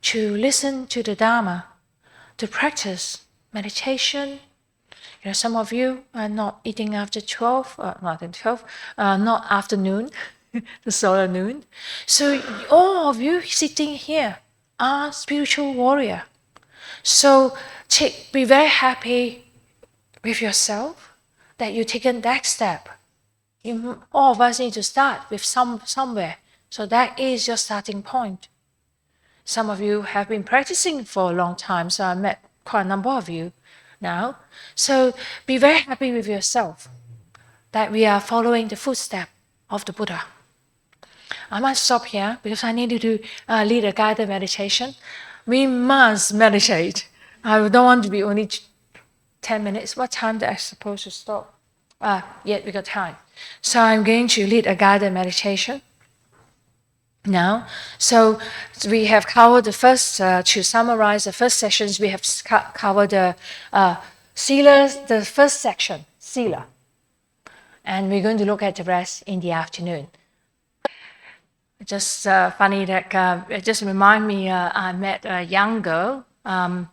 to listen to the Dhamma, to practice meditation. Some of you are not eating after 12, not afternoon, the solar noon. So all of you sitting here are spiritual warrior. So be very happy with yourself that you've taken that step. All of us need to start with somewhere. So that is your starting point. Some of you have been practicing for a long time, so I met quite a number of you now. So be very happy with yourself that we are following the footsteps of the Buddha. I might stop here because I need to lead a guided meditation. We must meditate. I don't want to be only 10 minutes. What time am I supposed to stop? Yet we got time. So I'm going to lead a guided meditation now. So we have covered the first, to summarize the first sessions, we have covered the Sila, the first section, Sila. And we're going to look at the rest in the afternoon. Just funny that it just remind me, I met a young girl, Ayya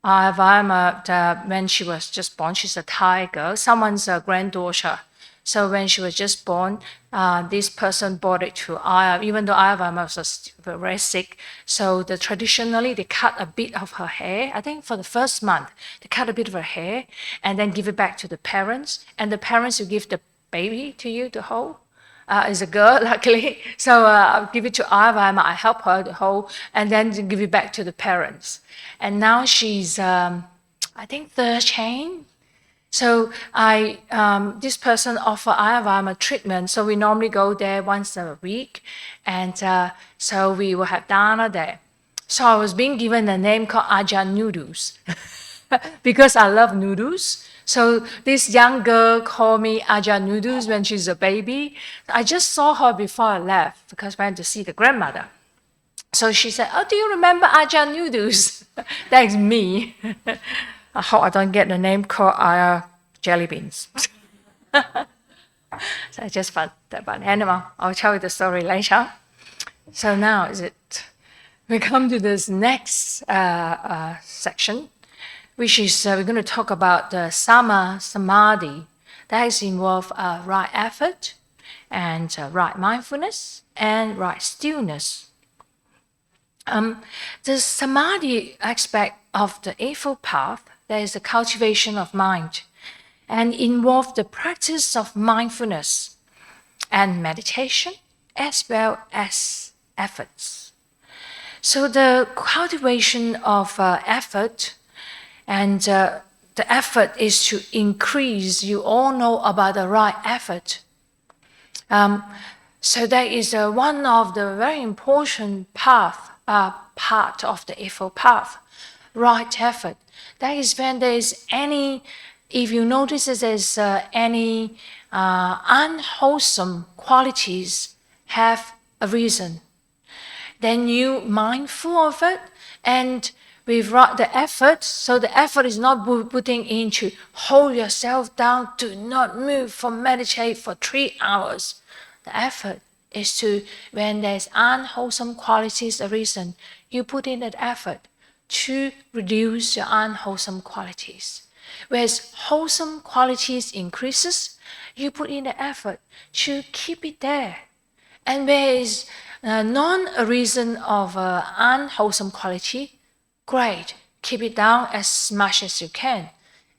Vayama, when she was just born. She's a Thai girl, someone's granddaughter. So when she was just born, this person brought it to Ayya, even though Ayya Vayama was very sick. So traditionally, they cut a bit of her hair. I think for the first month, they cut a bit of her hair and then give it back to the parents. And the parents will give the baby to you to hold. Is a girl, luckily. So I'll give it to Ayya Vayama. I help her to hold and then give it back to the parents. And now she's, I think, third chain. So this person offer Ayya Vayama treatment. So we normally go there once a week. And so we will have dana there. So I was being given a name called Ajahn Noodles because I love noodles. So this young girl called me Ajahn Noodles when she's a baby. I just saw her before I left because I went to see the grandmother. So she said, "Oh, do you remember Ajahn Noodles?" That is me. I hope I don't get the name called jellybeans. So I just found that. But anyway, I'll tell you the story later. So now we come to this next section, which is we're going to talk about the Sama Samadhi. That is involve right effort and right mindfulness and right stillness. The Samadhi aspect of the Eightfold Path, that is the cultivation of mind, and involve the practice of mindfulness and meditation as well as efforts. So the cultivation of effort, and the effort is to increase. You all know about the right effort. So that is one of the very important part of the Eightfold Path, right effort. That is when there is any, if you notice that there's any unwholesome qualities have a reason, then you mindful of it and with the effort. So the effort is not putting into hold yourself down, do not move for meditate for 3 hours. The effort is to, when there's unwholesome qualities a reason, you put in that effort to reduce your unwholesome qualities. Whereas wholesome qualities increases, you put in the effort to keep it there. And where is a reason of unwholesome quality, great, keep it down as much as you can.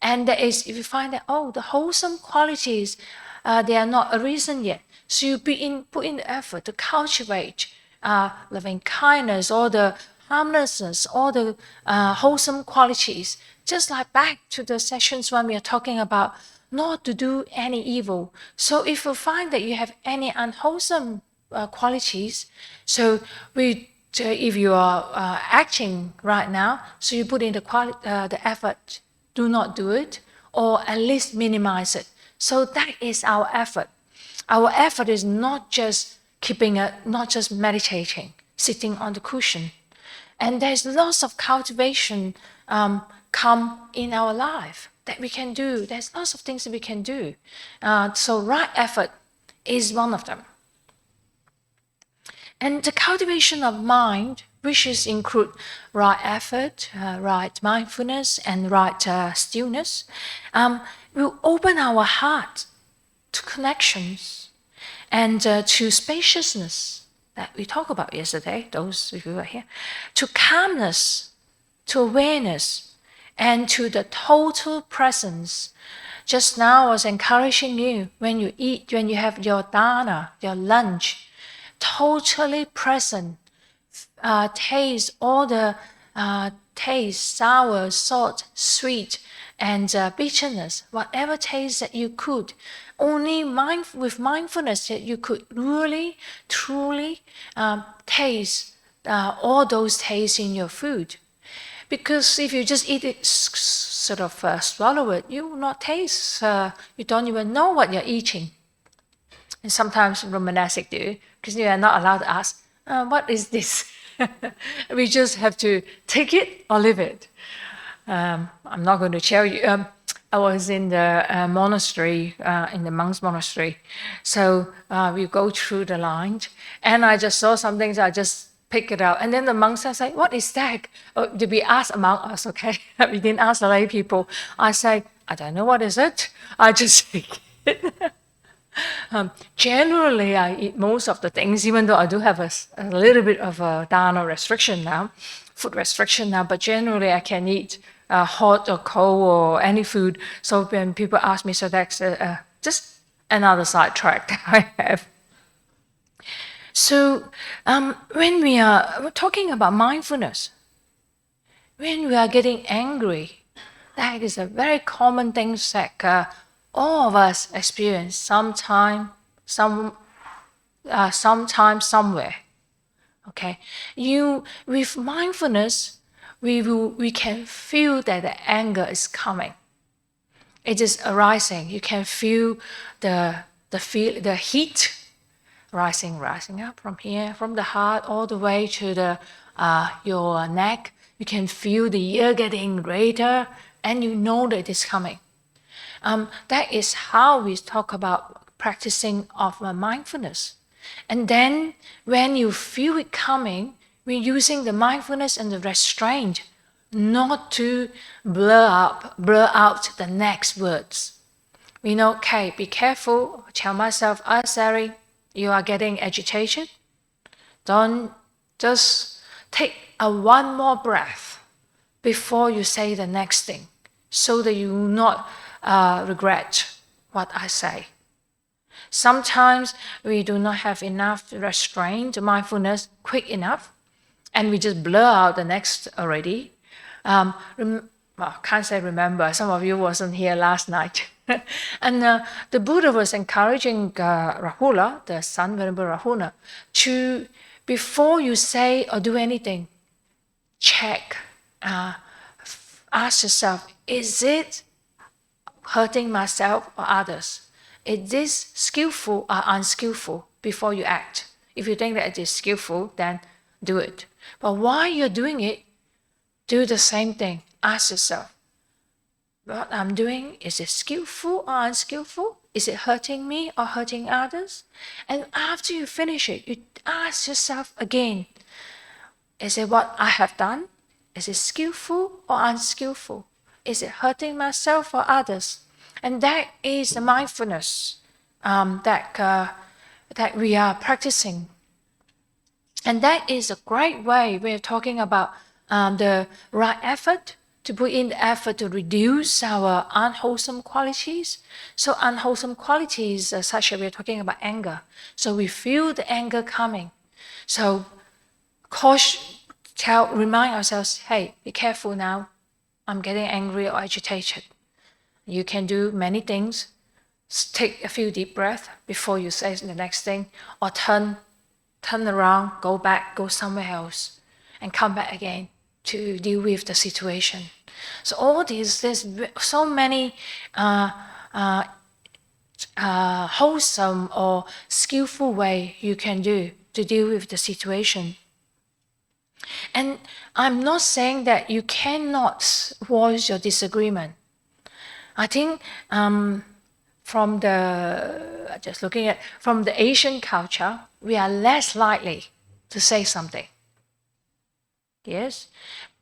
And there is, if you find that, oh, the wholesome qualities, they are not a reason yet, so you put in the effort to cultivate loving kindness, or the harmlessness, or the wholesome qualities. Just like back to the sessions when we are talking about not to do any evil. So if you find that you have any unwholesome qualities, so if you are acting right now, so you put in the effort, do not do it, or at least minimize it. So that is our effort. Our effort is not just not just meditating, sitting on the cushion. And there's lots of cultivation come in our life that we can do. There's lots of things that we can do. So right effort is one of them. And the cultivation of mind, which include right effort, right mindfulness, and right stillness, will open our heart to connections and to spaciousness that we talked about yesterday, those of you who are here, to calmness, to awareness, and to the total presence. Just now I was encouraging you, when you eat, when you have your dana, your lunch, totally present, taste all the taste, sour, salt, sweet, and bitterness, whatever taste that you could. Only with mindfulness that you could really, truly taste all those tastes in your food. Because if you just eat it, sort of swallow it, you will not taste, you don't even know what you're eating. And sometimes the monastic do, because you are not allowed to ask, what is this? We just have to take it or leave it. I'm not going to tell you. I was in the monastery, in the monks' monastery. So we go through the line, and I just saw something, so I just pick it up. And then the monks say, what is that? Oh, did we ask among us, okay? We didn't ask the lay people. I say, I don't know what is it. I just take it. Generally, I eat most of the things, even though I do have a little bit of a dana restriction now, food restriction now, but generally I can eat hot or cold or any food. So when people ask me, so that's just another sidetrack that I have. So when we're talking about mindfulness, when we are getting angry, that is a very common thing that all of us experience sometime, somewhere. Okay, with mindfulness, we can feel that the anger is coming. It is arising. You can feel the heat rising up from here, from the heart all the way to your neck. You can feel the ear getting greater, and you know that it's coming. That is how we talk about practicing of mindfulness. And then when you feel it coming, we're using the mindfulness and the restraint not to blur out the next words. We know, okay, be careful, tell myself, Ayya Seri, you are getting agitated. Don't just take one more breath before you say the next thing, so that you will not regret what I say. Sometimes we do not have enough restraint, mindfulness quick enough, and we just blur out the next already. Can't say remember, some of you wasn't here last night. And the Buddha was encouraging Rahula, the son, Venerable Rahula, to, before you say or do anything, check, ask yourself, is it hurting myself or others? Is this skillful or unskillful before you act? If you think that it is skillful, then do it. But while you're doing it, do the same thing. Ask yourself, what I'm doing, is it skillful or unskillful? Is it hurting me or hurting others? And after you finish it, you ask yourself again, is it what I have done? Is it skillful or unskillful? Is it hurting myself or others? And that is the mindfulness that we are practicing. And that is a great way we're talking about the right effort, to put in the effort to reduce our unwholesome qualities. So unwholesome qualities, such as we're talking about anger. So we feel the anger coming. So remind ourselves, hey, be careful now. I'm getting angry or agitated. You can do many things. Take a few deep breaths before you say the next thing, or turn around, go back, go somewhere else, and come back again to deal with the situation. So all these, there's so many wholesome or skillful way you can do to deal with the situation. And I'm not saying that you cannot voice your disagreement. I think from the Asian culture, we are less likely to say something. Yes?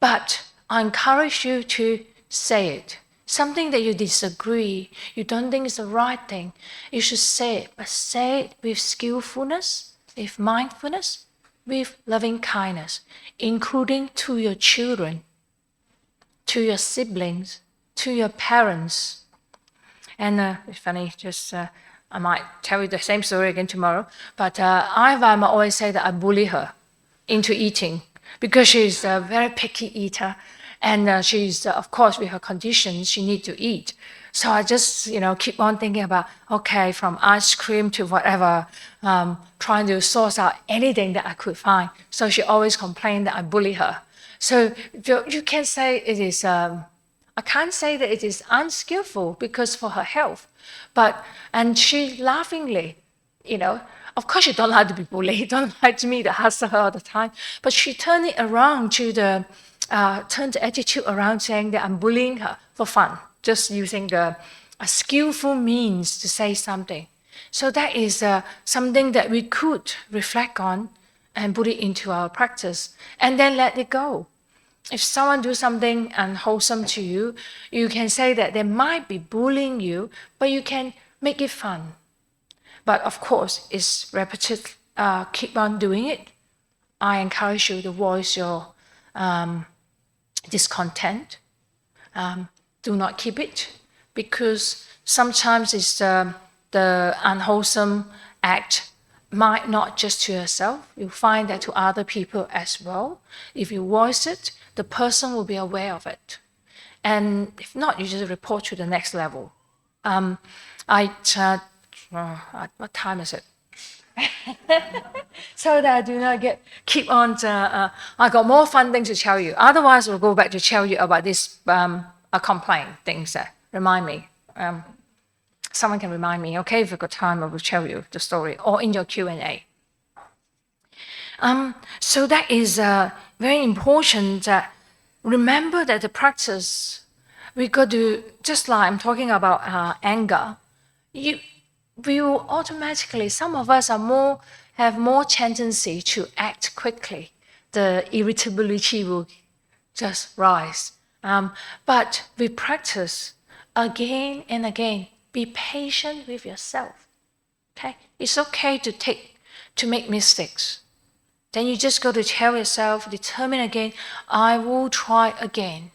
But I encourage you to say it. Something that you disagree, you don't think is the right thing, you should say it, but say it with skillfulness, with mindfulness, with loving kindness, including to your children, to your siblings, to your parents. And it's funny, I might tell you the same story again tomorrow, but Ayya Vayama always say that I bully her into eating because she's a very picky eater. And she's, of course, with her conditions, she needs to eat. So I just, keep on thinking about, okay, from ice cream to whatever, trying to source out anything that I could find. So she always complained that I bully her. So you can say it is, I can't say that it is unskillful because for her health. And she laughingly, of course she don't like to be bullied, don't like me to hustle her all the time. But she turned it around to turned the attitude around saying that I'm bullying her for fun, just using a skillful means to say something. So that is something that we could reflect on and put it into our practice and then let it go. If someone do something unwholesome to you, you can say that they might be bullying you, but you can make it fun. But of course, it's repetitive, keep on doing it. I encourage you to voice your discontent. Do not keep it, because sometimes it's the unwholesome act might not just to yourself. You find that to other people as well. If you voice it, the person will be aware of it. And if not, you just report to the next level. What time is it? So that I do not keep on. I got more fun things to tell you. Otherwise, we'll go back to tell you about this complaint things that remind me. Someone can remind me, okay? If you've got time, I will tell you the story, or in your Q&A. So that is very important. Remember that the practice, we got to, just like I'm talking about anger, we will automatically, some of us have more tendency to act quickly. The irritability will just rise. But we practice again and again. Be patient with yourself. Okay? It's okay to make mistakes. Then you just got to tell yourself, determine again, I will try again.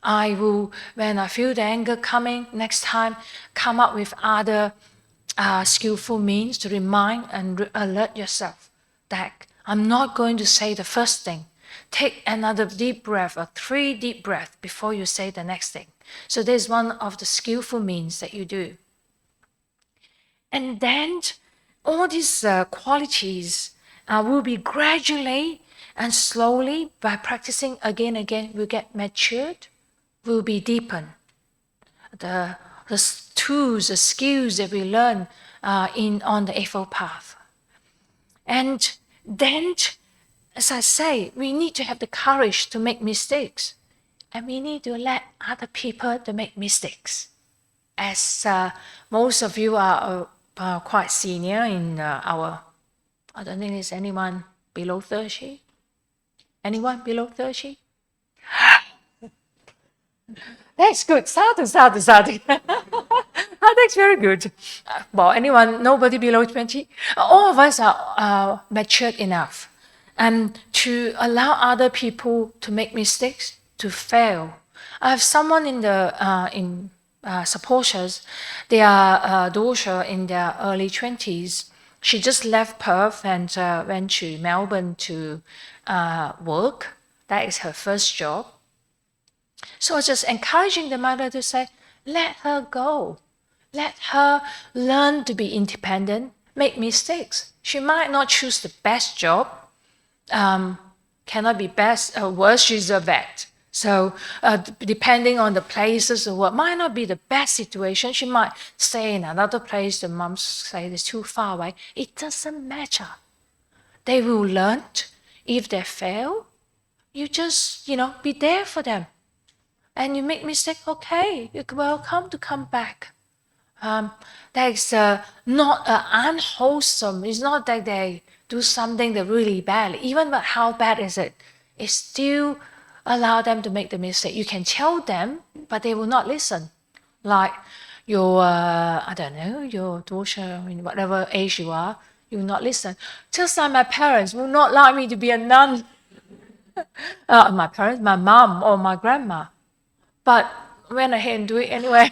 I will, when I feel the anger coming, next time, come up with other skillful means to remind and alert yourself that I'm not going to say the first thing. Take another deep breath, or 3 deep breaths before you say the next thing. So there's one of the skillful means that you do. And then all these qualities will be gradually and slowly, by practicing again and again, will get matured, will be deepened. The tools, the skills that we learn on the Eightfold Path. And then, as I say, we need to have the courage to make mistakes. And we need to let other people to make mistakes. As most of you are quite senior in I don't think there's anyone below 30. Anyone below 30? That's good. Sadhu. That's very good. Nobody below 20? All of us are matured enough to allow other people to make mistakes, to fail. I have someone in supporters, their daughter in their early 20s. She just left Perth and went to Melbourne to work. That is her first job. So I was just encouraging the mother to say, let her go. Let her learn to be independent, make mistakes. She might not choose the best job. Cannot be best or worse, she's a vet. So depending on the places or what, might not be the best situation. She might stay in another place. The moms say it's too far away. It doesn't matter. They will learn. If they fail, you just, be there for them. And you make mistake, okay, you're welcome to come back. That is not unwholesome. It's not that they do something that really bad. Even but how bad is it? It's still allow them to make the mistake. You can tell them, but they will not listen. Like your, I don't know, your daughter, whatever age you are, you will not listen. Just like my parents will not like me to be a nun. My parents, my mom or my grandma. But went ahead and do it anyway.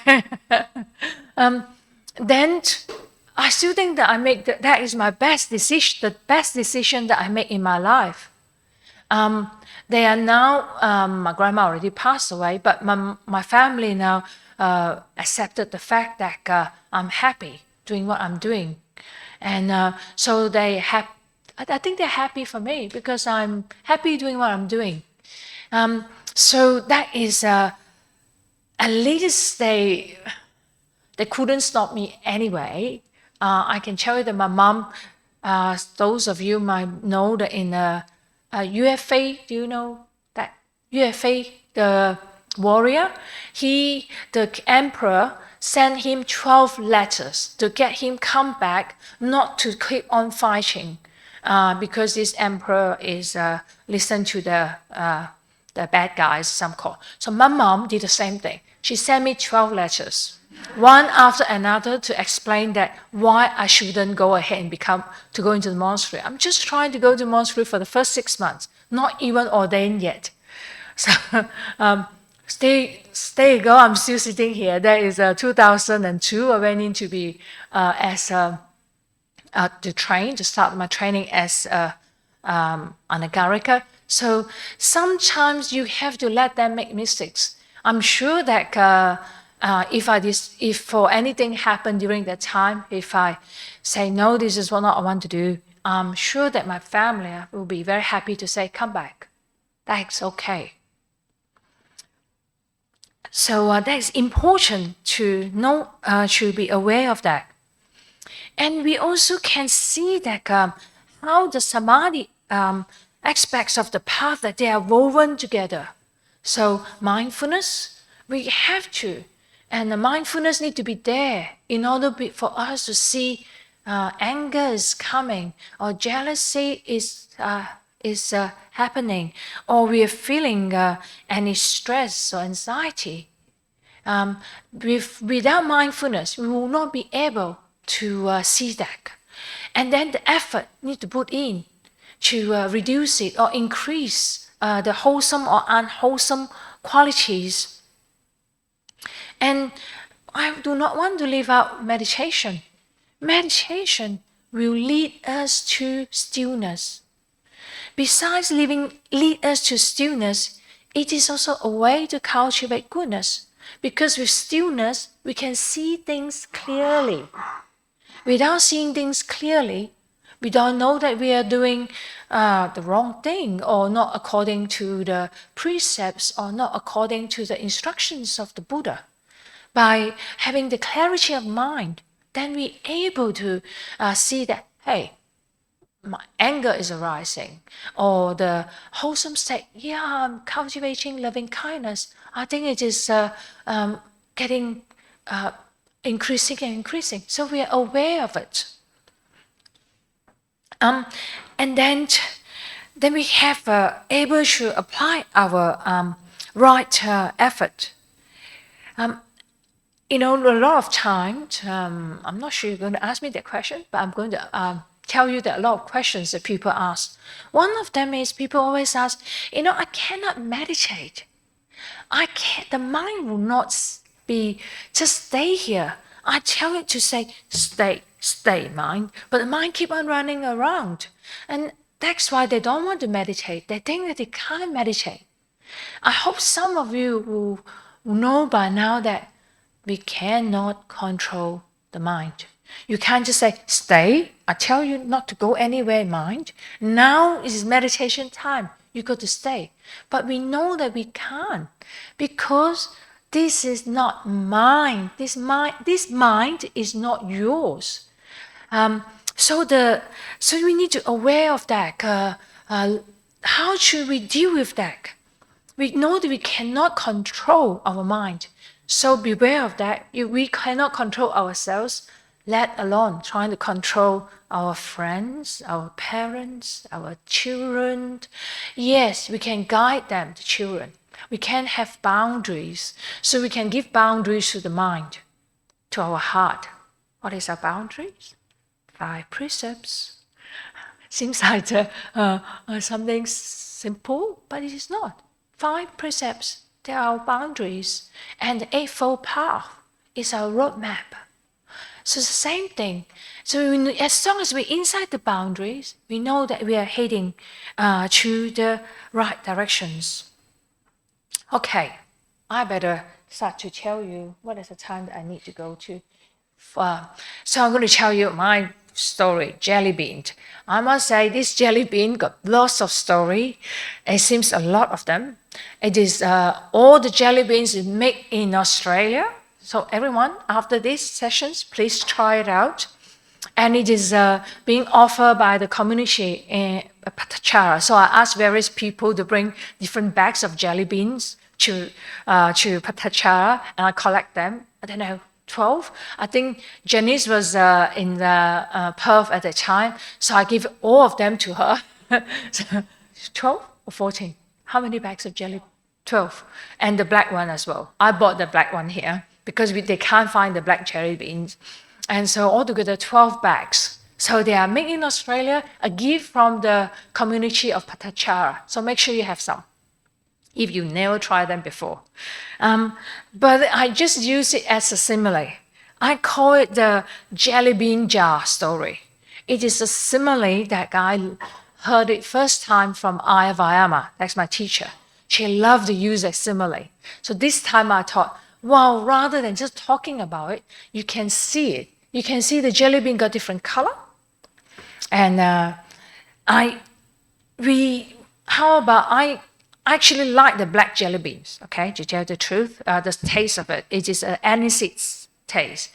Then I still think that I make that is my best decision, the best decision that I make in my life. They are now, my grandma already passed away, but my family now accepted the fact that I'm happy doing what I'm doing. And so I think they're happy for me because I'm happy doing what I'm doing. So that is, at least they couldn't stop me anyway. I can tell you that my mom, those of you might know that in UFA, do you know that? UFA, the warrior, the emperor sent him 12 letters to get him come back, not to keep on fighting, because this emperor is listen to the bad guys, some call. So my mom did the same thing. She sent me 12 letters, one after another, to explain that why I shouldn't go ahead and to go into the monastery. I'm just trying to go to the monastery for the first 6 months, not even ordained yet. So stay go. I'm still sitting here. That is 2002. I went in to be to start my training as anāgārika. So sometimes you have to let them make mistakes. I'm sure that if for anything happened during that time, if I say, no, this is what I want to do, I'm sure that my family will be very happy to say, come back. That's okay. So that's important to know, to be aware of that. And we also can see that how the samadhi aspects of the path, that they are woven together. So mindfulness, we have to. And the mindfulness need to be there in order for us to see anger is coming, or jealousy is happening, or we are feeling any stress or anxiety. Without mindfulness, we will not be able to see that. And then the effort need to put in to reduce it or increase the wholesome or unwholesome qualities. And I do not want to leave out meditation. Meditation will lead us to stillness. Besides lead us to stillness, it is also a way to cultivate goodness. Because with stillness, we can see things clearly. Without seeing things clearly, we don't know that we are doing the wrong thing, or not according to the precepts, or not according to the instructions of the Buddha. By having the clarity of mind, then we're able to see that, hey, my anger is arising, or the wholesome state, yeah, I'm cultivating loving kindness. I think it is getting increasing and increasing. So we are aware of it. And then we have able to apply our right effort. A lot of times, I'm not sure you're going to ask me that question, but I'm going to tell you that a lot of questions that people ask. One of them is people always ask, I cannot meditate. The mind will not just stay here. I tell it to say, stay mind, but the mind keep on running around. And that's why they don't want to meditate. They think that they can't meditate. I hope some of you will know by now that we cannot control the mind. You can't just say, stay. I tell you not to go anywhere, mind. Now is meditation time. You got to stay. But we know that we can't, because this is not mine. This mind is not yours. So we need to aware of that. how should we deal with that? We know that we cannot control our mind. So beware of that. We cannot control ourselves, let alone trying to control our friends, our parents, our children. Yes, we can guide them, the children. We can have boundaries. So we can give boundaries to the mind, to our heart. What is our boundaries? 5 precepts. Seems like something simple, but it is not. 5 precepts, they are our boundaries. And the Eightfold Path is our roadmap. So it's the same thing. So as long as we're inside the boundaries, we know that we are heading to the right directions. Okay, I better start to tell you what is the time that I need to go to. So I'm going to tell you my story, jelly bean. I must say this jelly bean got lots of story. It seems a lot of them. It is all the jelly beans is made in Australia. So everyone, after these sessions, please try it out. And it is being offered by the community in Patacara. So I asked various people to bring different bags of jelly beans to Patacara, and I collect them. I don't know, 12. I think Janice was in Perth at the time, so I give all of them to her. So 12 or 14? How many bags of jelly? 12. And the black one as well. I bought the black one here because they can't find the black jelly beans. And so altogether 12 bags. So they are made in Australia, a gift from the community of Patacara. So make sure you have some, if you never tried them before. But I just use it as a simile. I call it the jelly bean jar story. It is a simile that I heard it first time from Ayya Vayama. That's my teacher. She loved to use a simile. So this time I thought, well, rather than just talking about it, you can see it. You can see the jelly bean got different color. And I actually like the black jelly beans, okay, to tell the truth. The taste of it is an aniseed taste.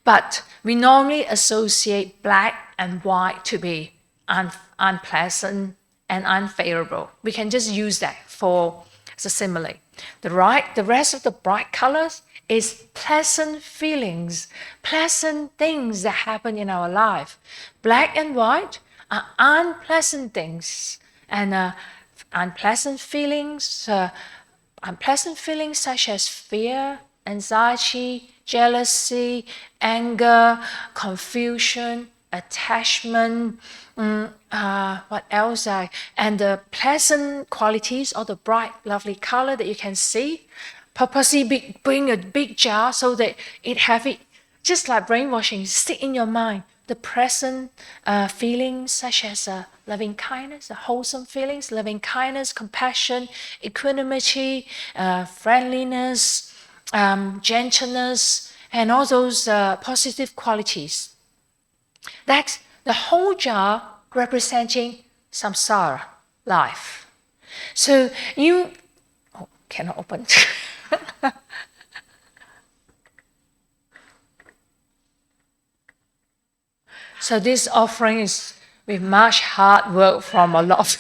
But we normally associate black and white to be unpleasant and unfavorable. We can just use that for as a simile. The rest of the bright colors is pleasant feelings, pleasant things that happen in our life. Black and white are unpleasant things, and unpleasant feelings such as fear, anxiety, jealousy, anger, confusion, attachment, what else? And the pleasant qualities or the bright, lovely color that you can see. Purposely bring a big jar so that it have it, just like brainwashing, stick in your mind. The present feelings such as loving kindness, the wholesome feelings, loving kindness, compassion, equanimity, friendliness, gentleness, and all those positive qualities. That's the whole jar representing samsara, life. So cannot open. So this offering is with much hard work from a lot of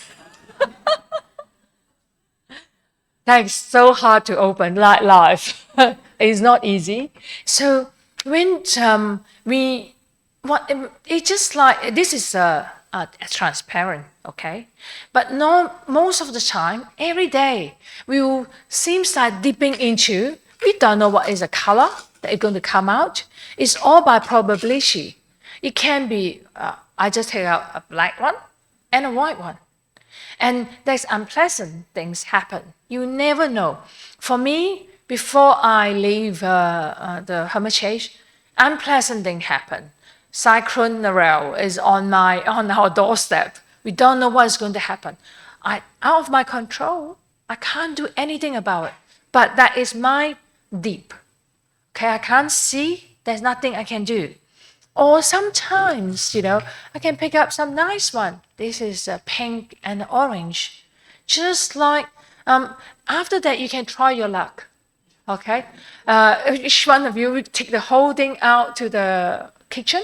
That's so hard to open, like life. It's not easy. So when it's just like, this is transparent, okay? But most of the time, every day, we will seems like dipping into, we don't know what is the color that is going to come out. It's all by probability. It can be, I just take out a black one and a white one. And there's unpleasant things happen. You never know. For me, before I leave the Hermitage, unpleasant thing happened. Cyclone Narelle is on our doorstep. We don't know what is going to happen. Out of my control. I can't do anything about it. But that is my deep. Okay, I can't see. There's nothing I can do. Or sometimes, I can pick up some nice one. This is pink and orange. Just like, after that, you can try your luck. Okay? Each one of you will take the whole thing out to the kitchen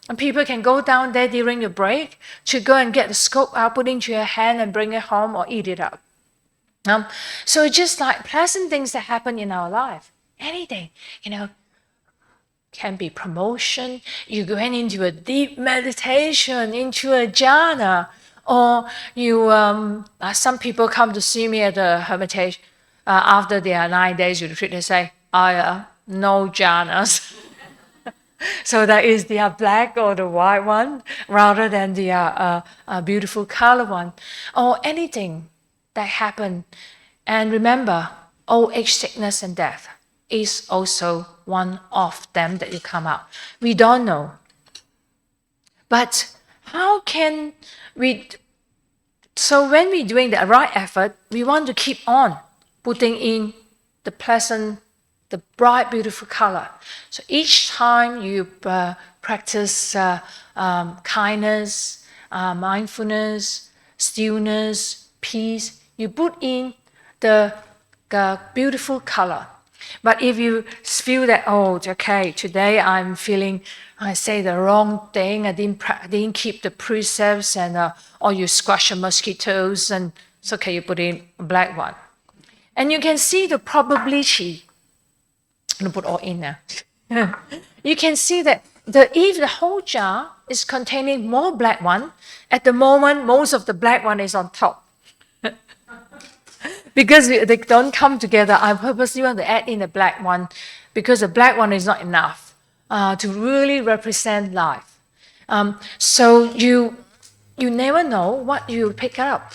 And people can go down there during the break to go and get the scope out, put into your hand and bring it home or eat it up. So it's just like pleasant things that happen in our life. Anything, can be promotion. You going into a deep meditation, into a jhana, or you. Some people come to see me at the Hermitage after their 9 days retreat. They say, "Ayya, no jhanas." So that is the black or the white one, rather than the beautiful color one, or anything that happened. And remember, old age, sickness, and death is also one of them that you come out. We don't know. But how can we... So when we're doing the right effort, we want to keep on putting in the pleasant, the bright, beautiful color. So each time you practice kindness, mindfulness, stillness, peace, you put in the beautiful color. But if you feel that, oh, okay, today I'm feeling I say the wrong thing, I didn't keep the precepts, and or you squash the mosquitoes, and it's okay, you put in a black one. And you can see the probability. I'm going to put all in now. You can see that if the whole jar is containing more black one, at the moment, most of the black one is on top. Because they don't come together, I purposely want to add in the black one, because the black one is not enough to really represent life. So you never know what you pick up.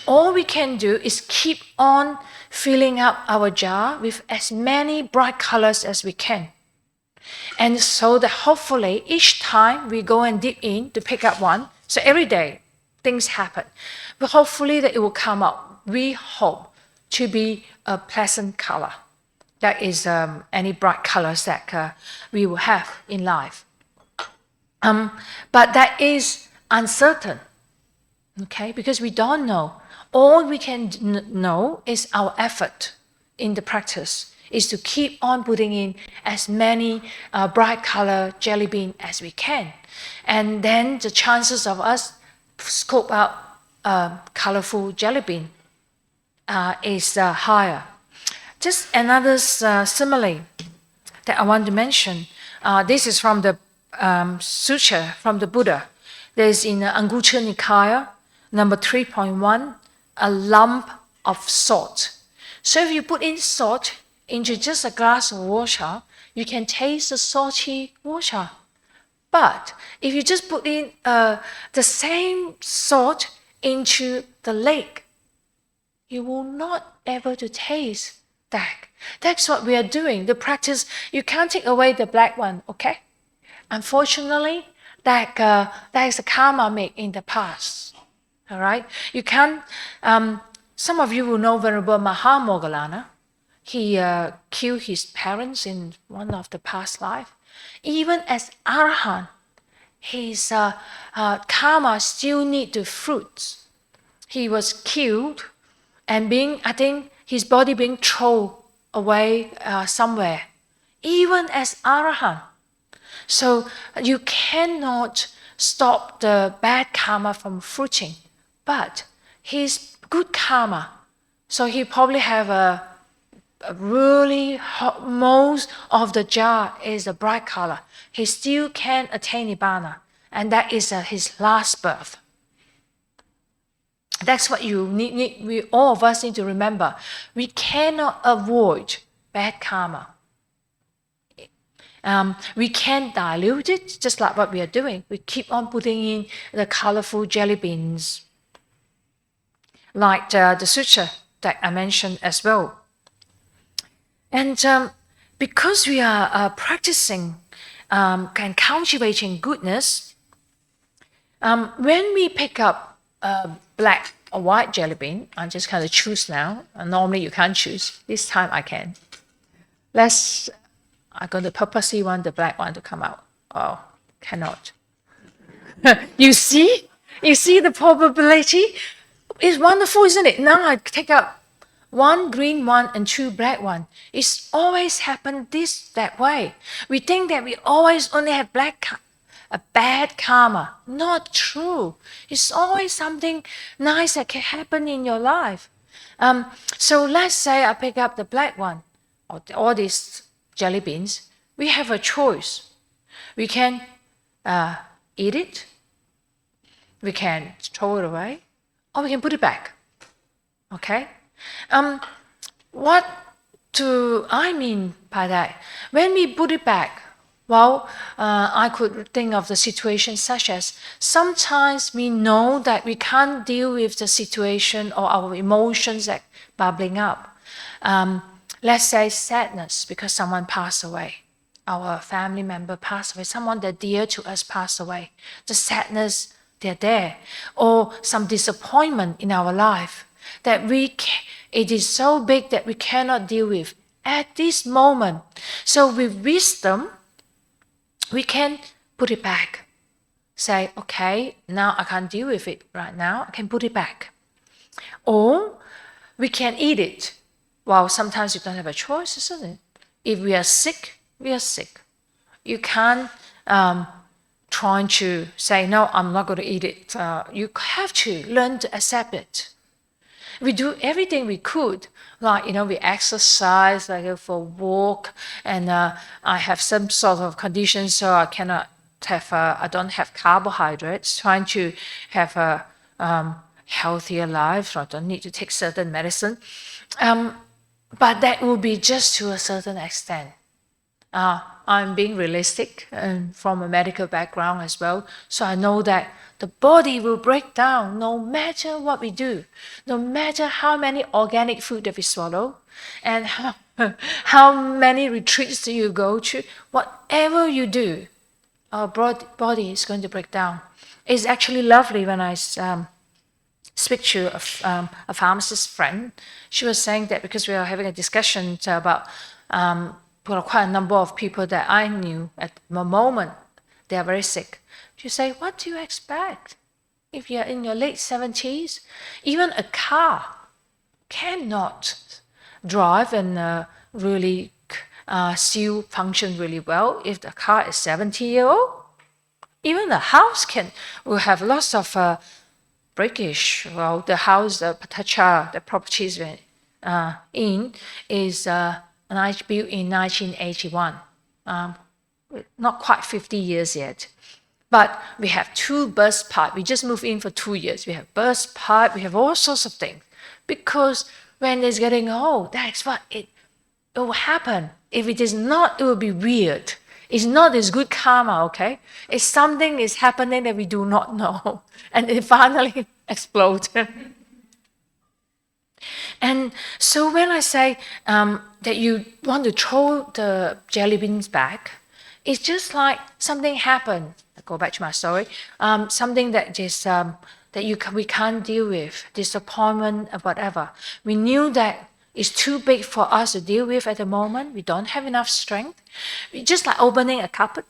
All we can do is keep on filling up our jar with as many bright colors as we can. And so that hopefully each time we go and dip in to pick up one, so every day things happen, but hopefully that it will come up. We hope to be a pleasant color. That is any bright colors that we will have in life. But that is uncertain, okay? Because we don't know. All we can know is our effort in the practice is to keep on putting in as many bright color jelly bean as we can. And then the chances of us scope out colorful jelly bean is higher. Just another simile that I want to mention. This is from the sutra from the Buddha. There's in Anguttara Nikaya, number 3.1, a lump of salt. So if you put in salt into just a glass of water, you can taste the salty water. But if you just put in the same salt into the lake, you will not able to taste that. That's what we are doing. The practice, you can't take away the black one, okay? Unfortunately, that is a karma made in the past. All right? You can't, some of you will know Venerable Mahamoggallana. He killed his parents in one of the past life. Even as Arahant, his karma still need the fruits. He was killed and I think his body being thrown away somewhere. Even as Arahant. So you cannot stop the bad karma from fruiting. But his good karma, so he probably have a really most of the jar is a bright color. He still can attain Nibbana, and that is his last birth. That's what you need. We all of us need to remember. We cannot avoid bad karma. We can dilute it, just like what we are doing. We keep on putting in the colorful jelly beans, like the sutra that I mentioned as well. And because we are practicing and cultivating goodness, when we pick up black or white jelly bean, I just kind of choose now. Normally you can't choose. This time I can. I'm going to purposely want the black one to come out. Oh, cannot. You see the probability? It's wonderful, isn't it? Now I take out one green one and two black one. It's always happened that way. We think that we always only have black a bad karma. Not true. It's always something nice that can happen in your life. So let's say I pick up the black one, or all these jelly beans. We have a choice. We can eat it, we can throw it away, or we can put it back. Okay? What do I mean by that? When we put it back, well, I could think of the situation such as sometimes we know that we can't deal with the situation or our emotions that bubbling up. Let's say sadness because someone passed away. Our family member passed away, someone that dear to us passed away. The sadness, they're there. Or some disappointment in our life that it is so big that we cannot deal with at this moment. So with wisdom, we can put it back. Say, okay, now I can't deal with it right now. I can put it back. Or we can eat it. Well, sometimes you don't have a choice, isn't it? If we are sick, we are sick. You can't try to say, no, I'm not going to eat it. You have to learn to accept it. We do everything we could, like, we exercise, like for a walk, and I have some sort of condition, so I cannot have, I don't have carbohydrates, trying to have a healthier life, so I don't need to take certain medicine. But that will be just to a certain extent. I'm being realistic and from a medical background as well, so I know that the body will break down no matter what we do, no matter how many organic food that we swallow, and how many retreats do you go to. Whatever you do, our body is going to break down. It's actually lovely when I speak to a pharmacist friend. She was saying that because we are having a discussion about quite a number of people that I knew at the moment, they are very sick. She say, what do you expect? If you're in your late 70s, even a car cannot drive and really still function really well if the car is 70-year-old. Even the house will have lots of breakage. Well, the house, the Patacara, the properties we're in, is built in 1981. Not quite 50 years yet. But we have 2 burst pipe. We just moved in for 2 years. We have burst pipe. We have all sorts of things. Because when it's getting old, that's what it will happen. If it is not, it will be weird. It's not this good karma, okay? It's something is happening that we do not know. And it finally explodes. And so when I say that you want to throw the jelly beans back, it's just like something happened. I go back to my story. Something that is we can't deal with, disappointment or whatever. We knew that it's too big for us to deal with at the moment. We don't have enough strength. It's just like opening a cupboard.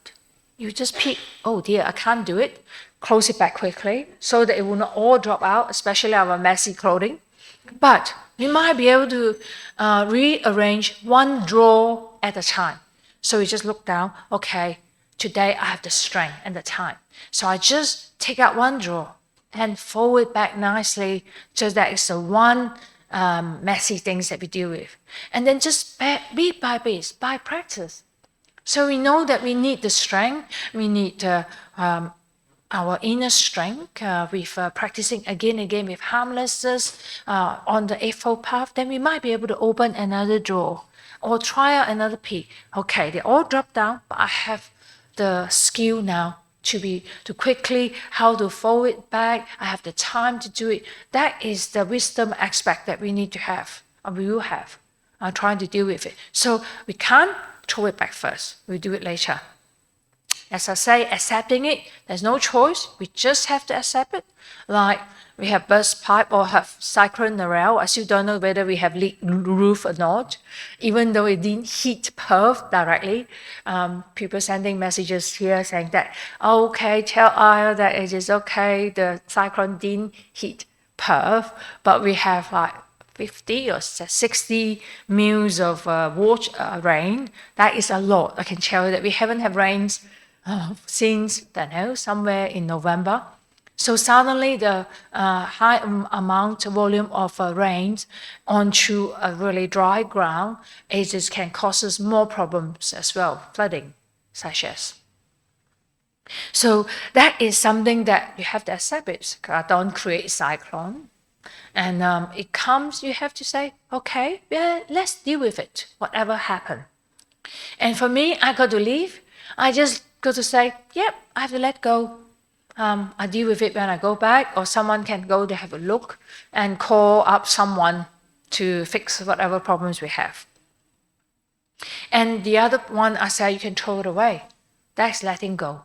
You just pick, oh dear, I can't do it. Close it back quickly so that it will not all drop out, especially our messy clothing. But we might be able to rearrange one drawer at a time. So we just look down, okay, today I have the strength and the time. So I just take out one drawer and fold it back nicely so that it's the one messy things that we deal with. And then just bit by bit, by practice. So we know that we need the strength, we need our inner strength with practicing again and again with harmlessness on the Eightfold Path, then we might be able to open another drawer or try out another piece. Okay, they all drop down, but I have the skill now to quickly how to fold it back. I have the time to do it. That is the wisdom aspect that we need to have, or we will have. I'm trying to deal with it. So we can't throw it back first. We'll do it later. As I say, accepting it, there's no choice. We just have to accept it. Like we have burst pipe or have cyclone Narelle. I still don't know whether we have leaked roof or not. Even though it didn't hit Perth directly, people sending messages here saying that, okay, tell Ayya that it is okay. The cyclone didn't hit Perth, but we have like 50 or 60 mils of rain. That is a lot. I can tell you that we haven't had rains since, I don't know, somewhere in November. So suddenly the high amount, volume of rains onto a really dry ground, it just can cause us more problems as well, flooding, such as. So that is something that you have to accept it. Don't create cyclone. And it comes, you have to say, okay, yeah, let's deal with it, whatever happened. And for me, I got to leave. I just got to say, yep, I have to let go. I deal with it when I go back, or someone can go to have a look and call up someone to fix whatever problems we have. And the other one, I say, you can throw it away. That's letting go.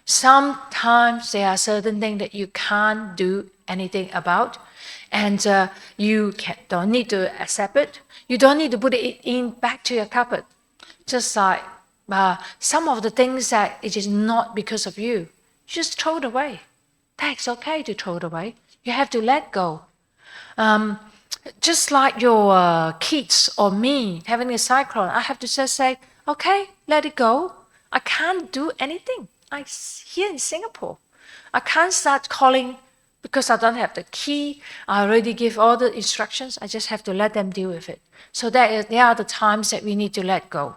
Sometimes there are certain things that you can't do anything about, and you don't need to accept it. You don't need to put it in back to your cupboard. Just like some of the things that it is not because of you, just throw it away. That's okay to throw it away. You have to let go. Just like your kids or me having a cyclone, I have to just say, okay, let it go. I can't do anything. I'm here in Singapore. I can't start calling because I don't have the key. I already give all the instructions. I just have to let them deal with it. So there are the times that we need to let go.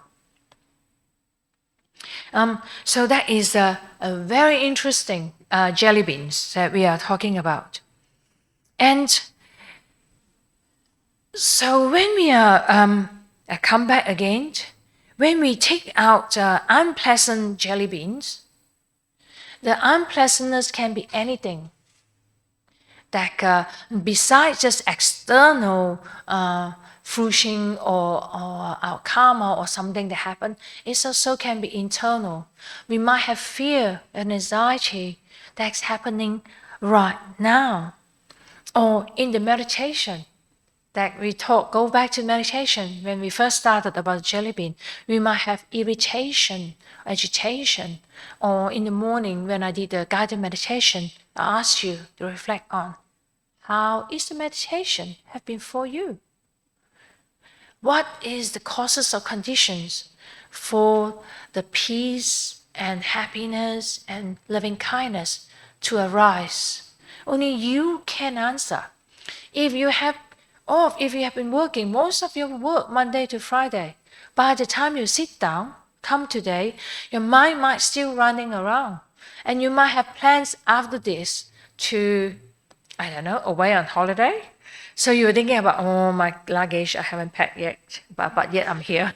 So that is a very interesting jelly beans that we are talking about. And so when we are come back again, when we take out unpleasant jelly beans, the unpleasantness can be anything. That besides just external fruition or our karma or something that happened, it also can be internal. We might have fear and anxiety that's happening right now. Or in the meditation that we talk, go back to meditation, when we first started about jelly bean, we might have irritation, agitation. Or in the morning when I did the guided meditation, I asked you to reflect on how is the meditation have been for you? What is the causes or conditions for the peace and happiness and loving kindness to arise? Only you can answer. If you have been working, most of your work Monday to Friday, by the time you sit down, come today, your mind might still running around. And you might have plans after this to, I don't know, away on holiday. So you're thinking about, oh, my luggage, I haven't packed yet, but yet I'm here.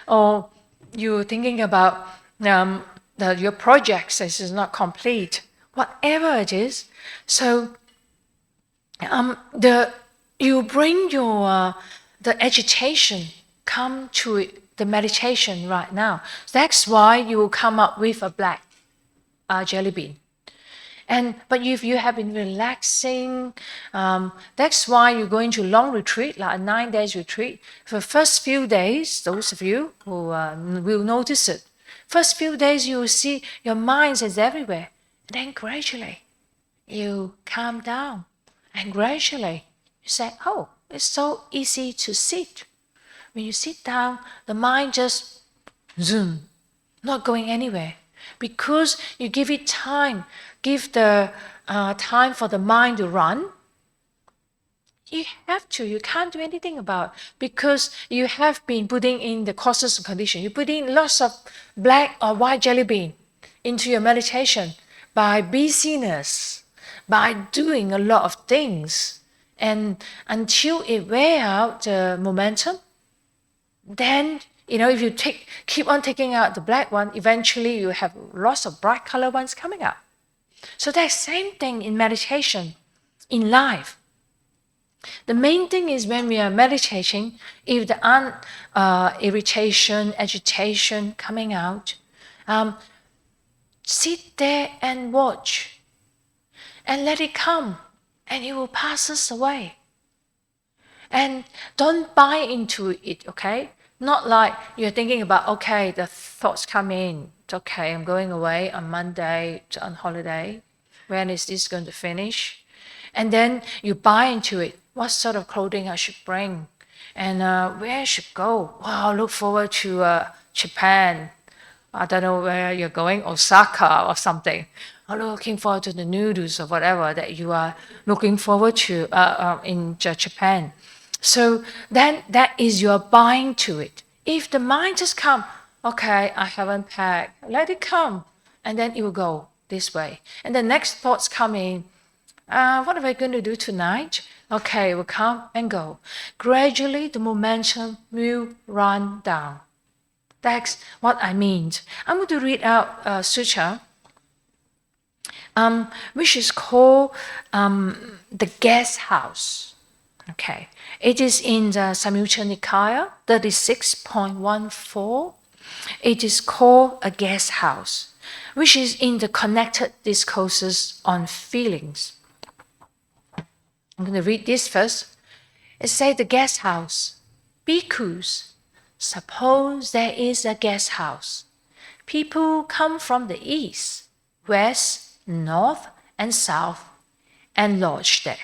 Or you're thinking about your projects, this is not complete. Whatever it is. So you bring your the agitation come to the meditation right now. That's why you will come up with a black jelly bean. But if you have been relaxing, that's why you're going to long retreat, like a 9 days retreat. For the first few days, those of you who will notice it, first few days you will see your mind is everywhere. And then gradually you calm down. And gradually you say, oh, it's so easy to sit. When you sit down, the mind just zoom, not going anywhere. Because you give it time, give the time for the mind to run, you have to, you can't do anything about it because you have been putting in the causes and conditions. You put in lots of black or white jelly bean into your meditation by busyness, by doing a lot of things. And until it wear out the momentum, then if you keep on taking out the black one, eventually you have lots of bright color ones coming up. So that's the same thing in meditation, in life. The main thing is when we are meditating, if the irritation, agitation coming out, sit there and watch and let it come and it will pass us away. And don't buy into it, okay? Not like you're thinking about, okay, the thoughts come in. It's okay, I'm going away on Monday on holiday. When is this going to finish? And then you buy into it. What sort of clothing I should bring? And where I should go? Wow, look forward to Japan. I don't know where you're going, Osaka or something, or looking forward to the noodles or whatever that you are looking forward to in Japan. So then that is your buying to it. If the mind just come, okay, I haven't packed, let it come, and then it will go this way. And the next thoughts come in, what are we going to do tonight? Okay, we'll come and go. Gradually, the momentum will run down. That's what I mean. I'm going to read out a sutra, which is called the guest house. Okay, it is in the Samyutta Nikaya 36.14. It is called a guest house, which is in the connected discourses on feelings. I'm going to read this first. It says the guest house. Bhikkhus, suppose there is a guest house. People come from the east, west, north, and south and lodge there.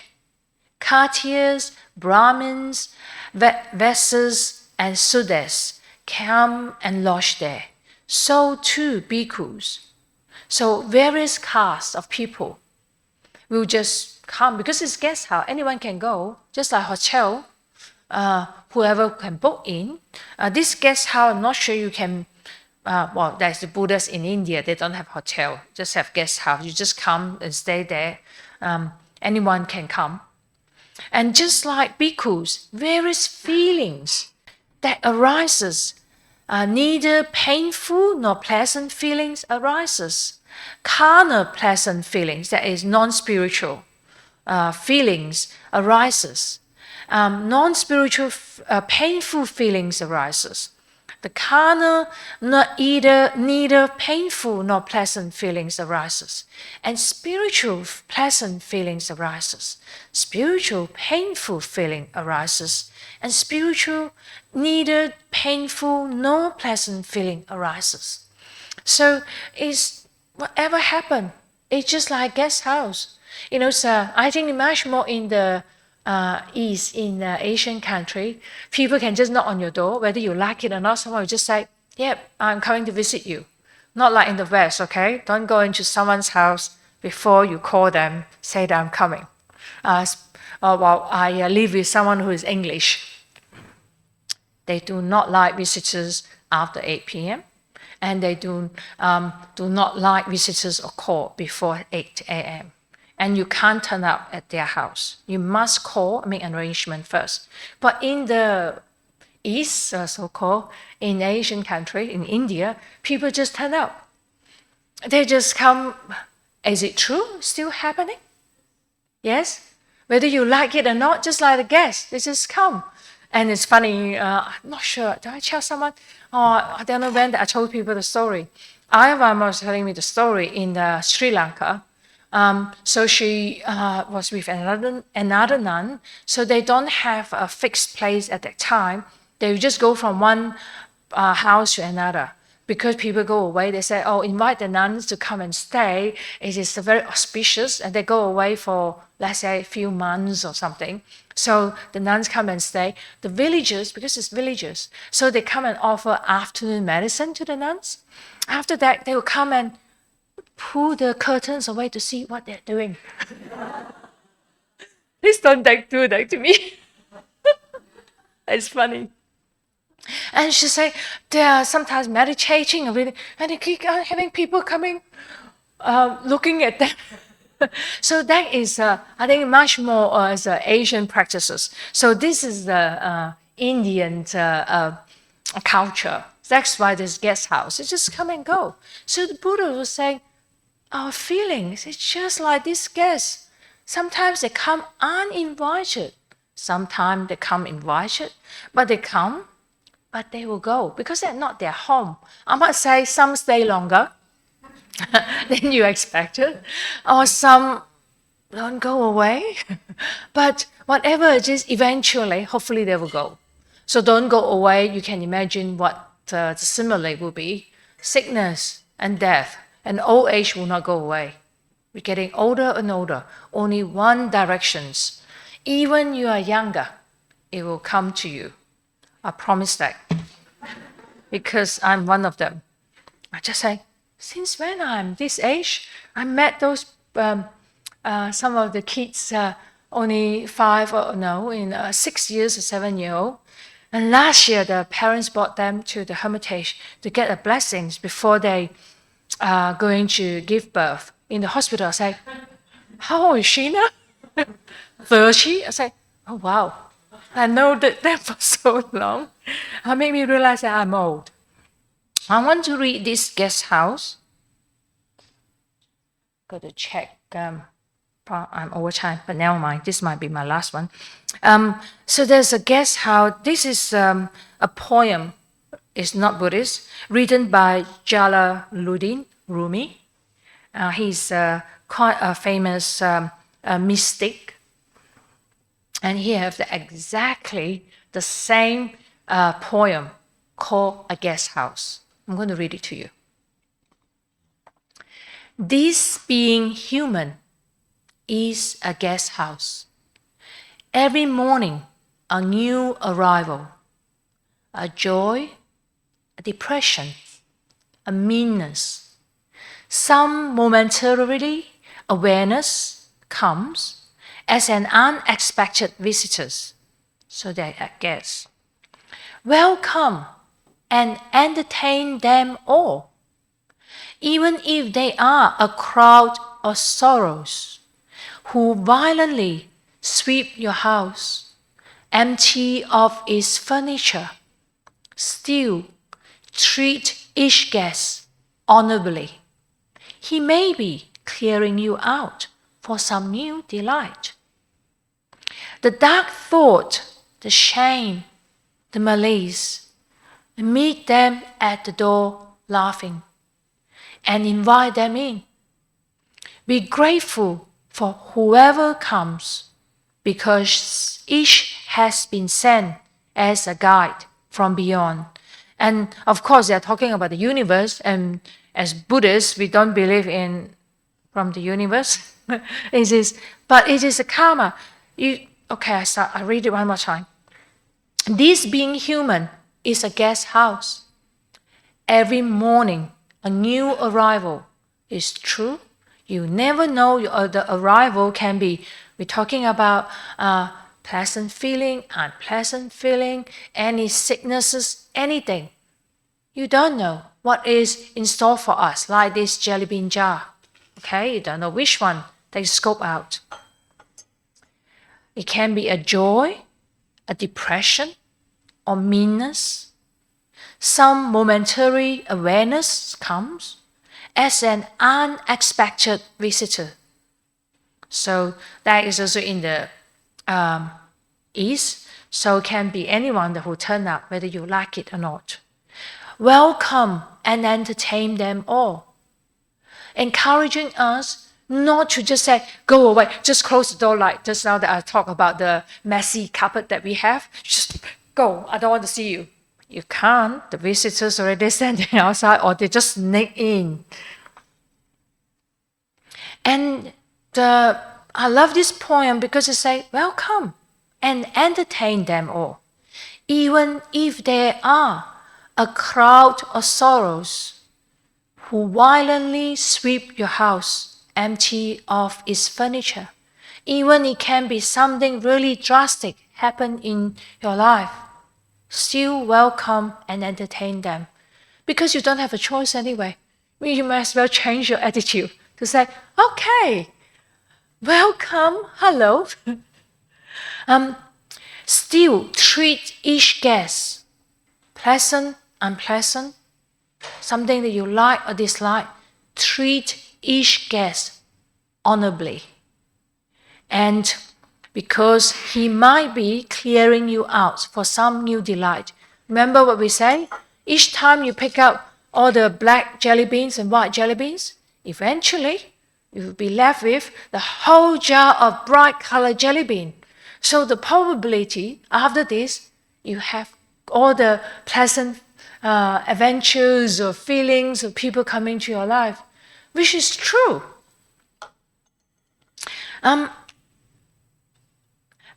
Khatiyas, Brahmins, Vaisyas, and Sudras come and lodge there. So too bhikkhus. So various castes of people will just come because it's guest house. Anyone can go, just like hotel. Whoever can book in. This guest house, I'm not sure you can. Well, there's the Buddhists in India. They don't have hotel, just have guest house. You just come and stay there. Anyone can come. And just like bhikkhus, various feelings that arises, neither painful nor pleasant feelings arises. Carnal pleasant feelings, that is non-spiritual feelings arises. Non-spiritual painful feelings arises. The carnal, neither painful nor pleasant feelings arises. And spiritual pleasant feelings arises. Spiritual painful feeling arises. And spiritual, neither painful nor pleasant feeling arises. So it's whatever happened, it's just like guest house. You know, so I think much more in the East, in Asian country, people can just knock on your door, whether you like it or not. Someone will just say, "Yep, I'm coming to visit you." Not like in the West, okay? Don't go into someone's house before you call them, say that I'm coming. Well, I live with someone who is English. They do not like visitors after 8 p.m. and they do not like visitors or call before 8 a.m. And you can't turn up at their house. You must call, make an arrangement first. But in the East, so-called, in Asian country, in India, people just turn up. They just come. Is it true? Still happening? Yes? Whether you like it or not, just like the guests, they just come. And it's funny, I'm not sure, did I tell someone? I don't know when I told people the story. Ayya Vayama was telling me the story in Sri Lanka. So she was with another nun. So they don't have a fixed place at that time. They just go from one house to another. Because people go away, they say, "Oh, invite the nuns to come and stay. It is very auspicious," and they go away for, let's say, a few months or something. So the nuns come and stay. The villagers, because it's villagers, so they come and offer afternoon medicine to the nuns. After that, they will come and pull the curtains away to see what they're doing. Please don't do that to me. It's funny. And she said they are sometimes meditating and reading, and they keep having people coming, looking at them. So that is, I think, much more as Asian practices. So this is the Indian culture. That's why this guest house. It just come and go. So the Buddha was saying, our feelings, it's just like these guests. Sometimes they come uninvited. Sometimes they come invited, but they come, but they will go because they're not their home. I might say some stay longer than you expected, or some don't go away. But whatever it is, eventually, hopefully they will go. So don't go away. You can imagine what the simile will be. Sickness and death and old age will not go away. We're getting older and older. Only one directions. Even you are younger, it will come to you. I promise that. Because I'm one of them. I just say, since when I'm this age? I met those some of the kids only 6 years or 7-year-old. And last year, the parents brought them to the Hermitage to get the blessings before they are going to give birth. In the hospital, I say, how old is she now? 30. I say, oh wow, I know that for so long. It made me realize that I'm old. I want to read this guest house. Got to check. I'm over time, but never mind. This might be my last one. So there's a guest house. This is a poem. It's not Buddhist. Written by Jalaluddin Rumi. He's quite a famous mystic. And he has exactly the same poem called A Guest House. I'm going to read it to you. This being human is a guest house. Every morning, a new arrival, a joy, a depression, a meanness. Some momentarily awareness comes as an unexpected visitor, so that I guess. Welcome and entertain them all, even if they are a crowd of sorrows, who violently sweep your house, empty of its furniture. Still, treat each guest honorably. He may be clearing you out for some new delight. The dark thought, the shame, the malice, meet them at the door laughing and invite them in. Be grateful for whoever comes, because each has been sent as a guide from beyond. And of course, they are talking about the universe, and as Buddhists, we don't believe in from the universe. But it is a karma. I read it one more time. This being human is a guest house. Every morning, a new arrival is true. You never know the arrival can be. We're talking about pleasant feeling, unpleasant feeling, any sicknesses, anything. You don't know what is in store for us, like this jelly bean jar. Okay, you don't know which one. They scope out. It can be a joy, a depression, or meanness. Some momentary awareness comes as an unexpected visitor. So that is also in the East. So it can be anyone who turn up, whether you like it or not. Welcome and entertain them all. Encouraging us not to just say, go away, just close the door, like just now that I talk about the messy carpet that we have. Just go, I don't want to see you. You can't. The visitors already standing outside, or they just sneak in. And I love this poem because it says, welcome and entertain them all, even if there are a crowd of sorrows who violently sweep your house empty of its furniture. Even it can be something really drastic happen in your life. Still welcome and entertain them, because you don't have a choice anyway. You might as well change your attitude to say, okay, welcome, hello. Still treat each guest, pleasant, unpleasant, something that you like or dislike, treat each guest honorably. And because he might be clearing you out for some new delight. Remember what we say? Each time you pick up all the black jelly beans and white jelly beans, eventually you will be left with the whole jar of bright colored jelly bean. So the probability after this, you have all the pleasant adventures or feelings of people coming to your life, which is true.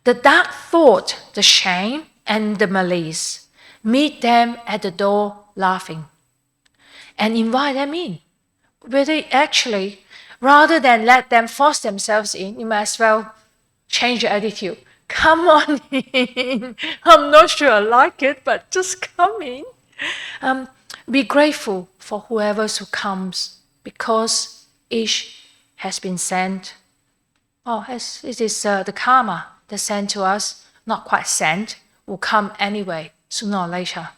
The dark thought, the shame, and the malice, meet them at the door laughing and invite them in. Really, actually, rather than let them force themselves in, you might as well change your attitude. Come on in. I'm not sure I like it, but just come in. Be grateful for whoever who comes, because each has been sent. It is the karma that sent to us, not quite sent, will come anyway, sooner or later.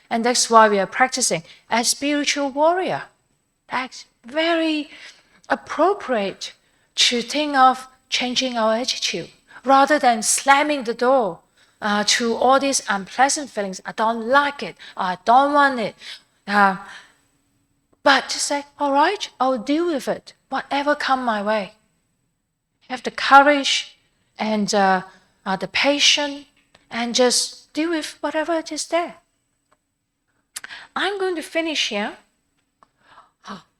And that's why we are practicing as spiritual warrior. That's very appropriate to think of changing our attitude, rather than slamming the door to all these unpleasant feelings. I don't like it. I don't want it. But just say, all right, I'll deal with it, whatever comes my way. Have the courage and the patience, and just deal with whatever it is there. I'm going to finish here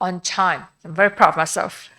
on time. I'm very proud of myself.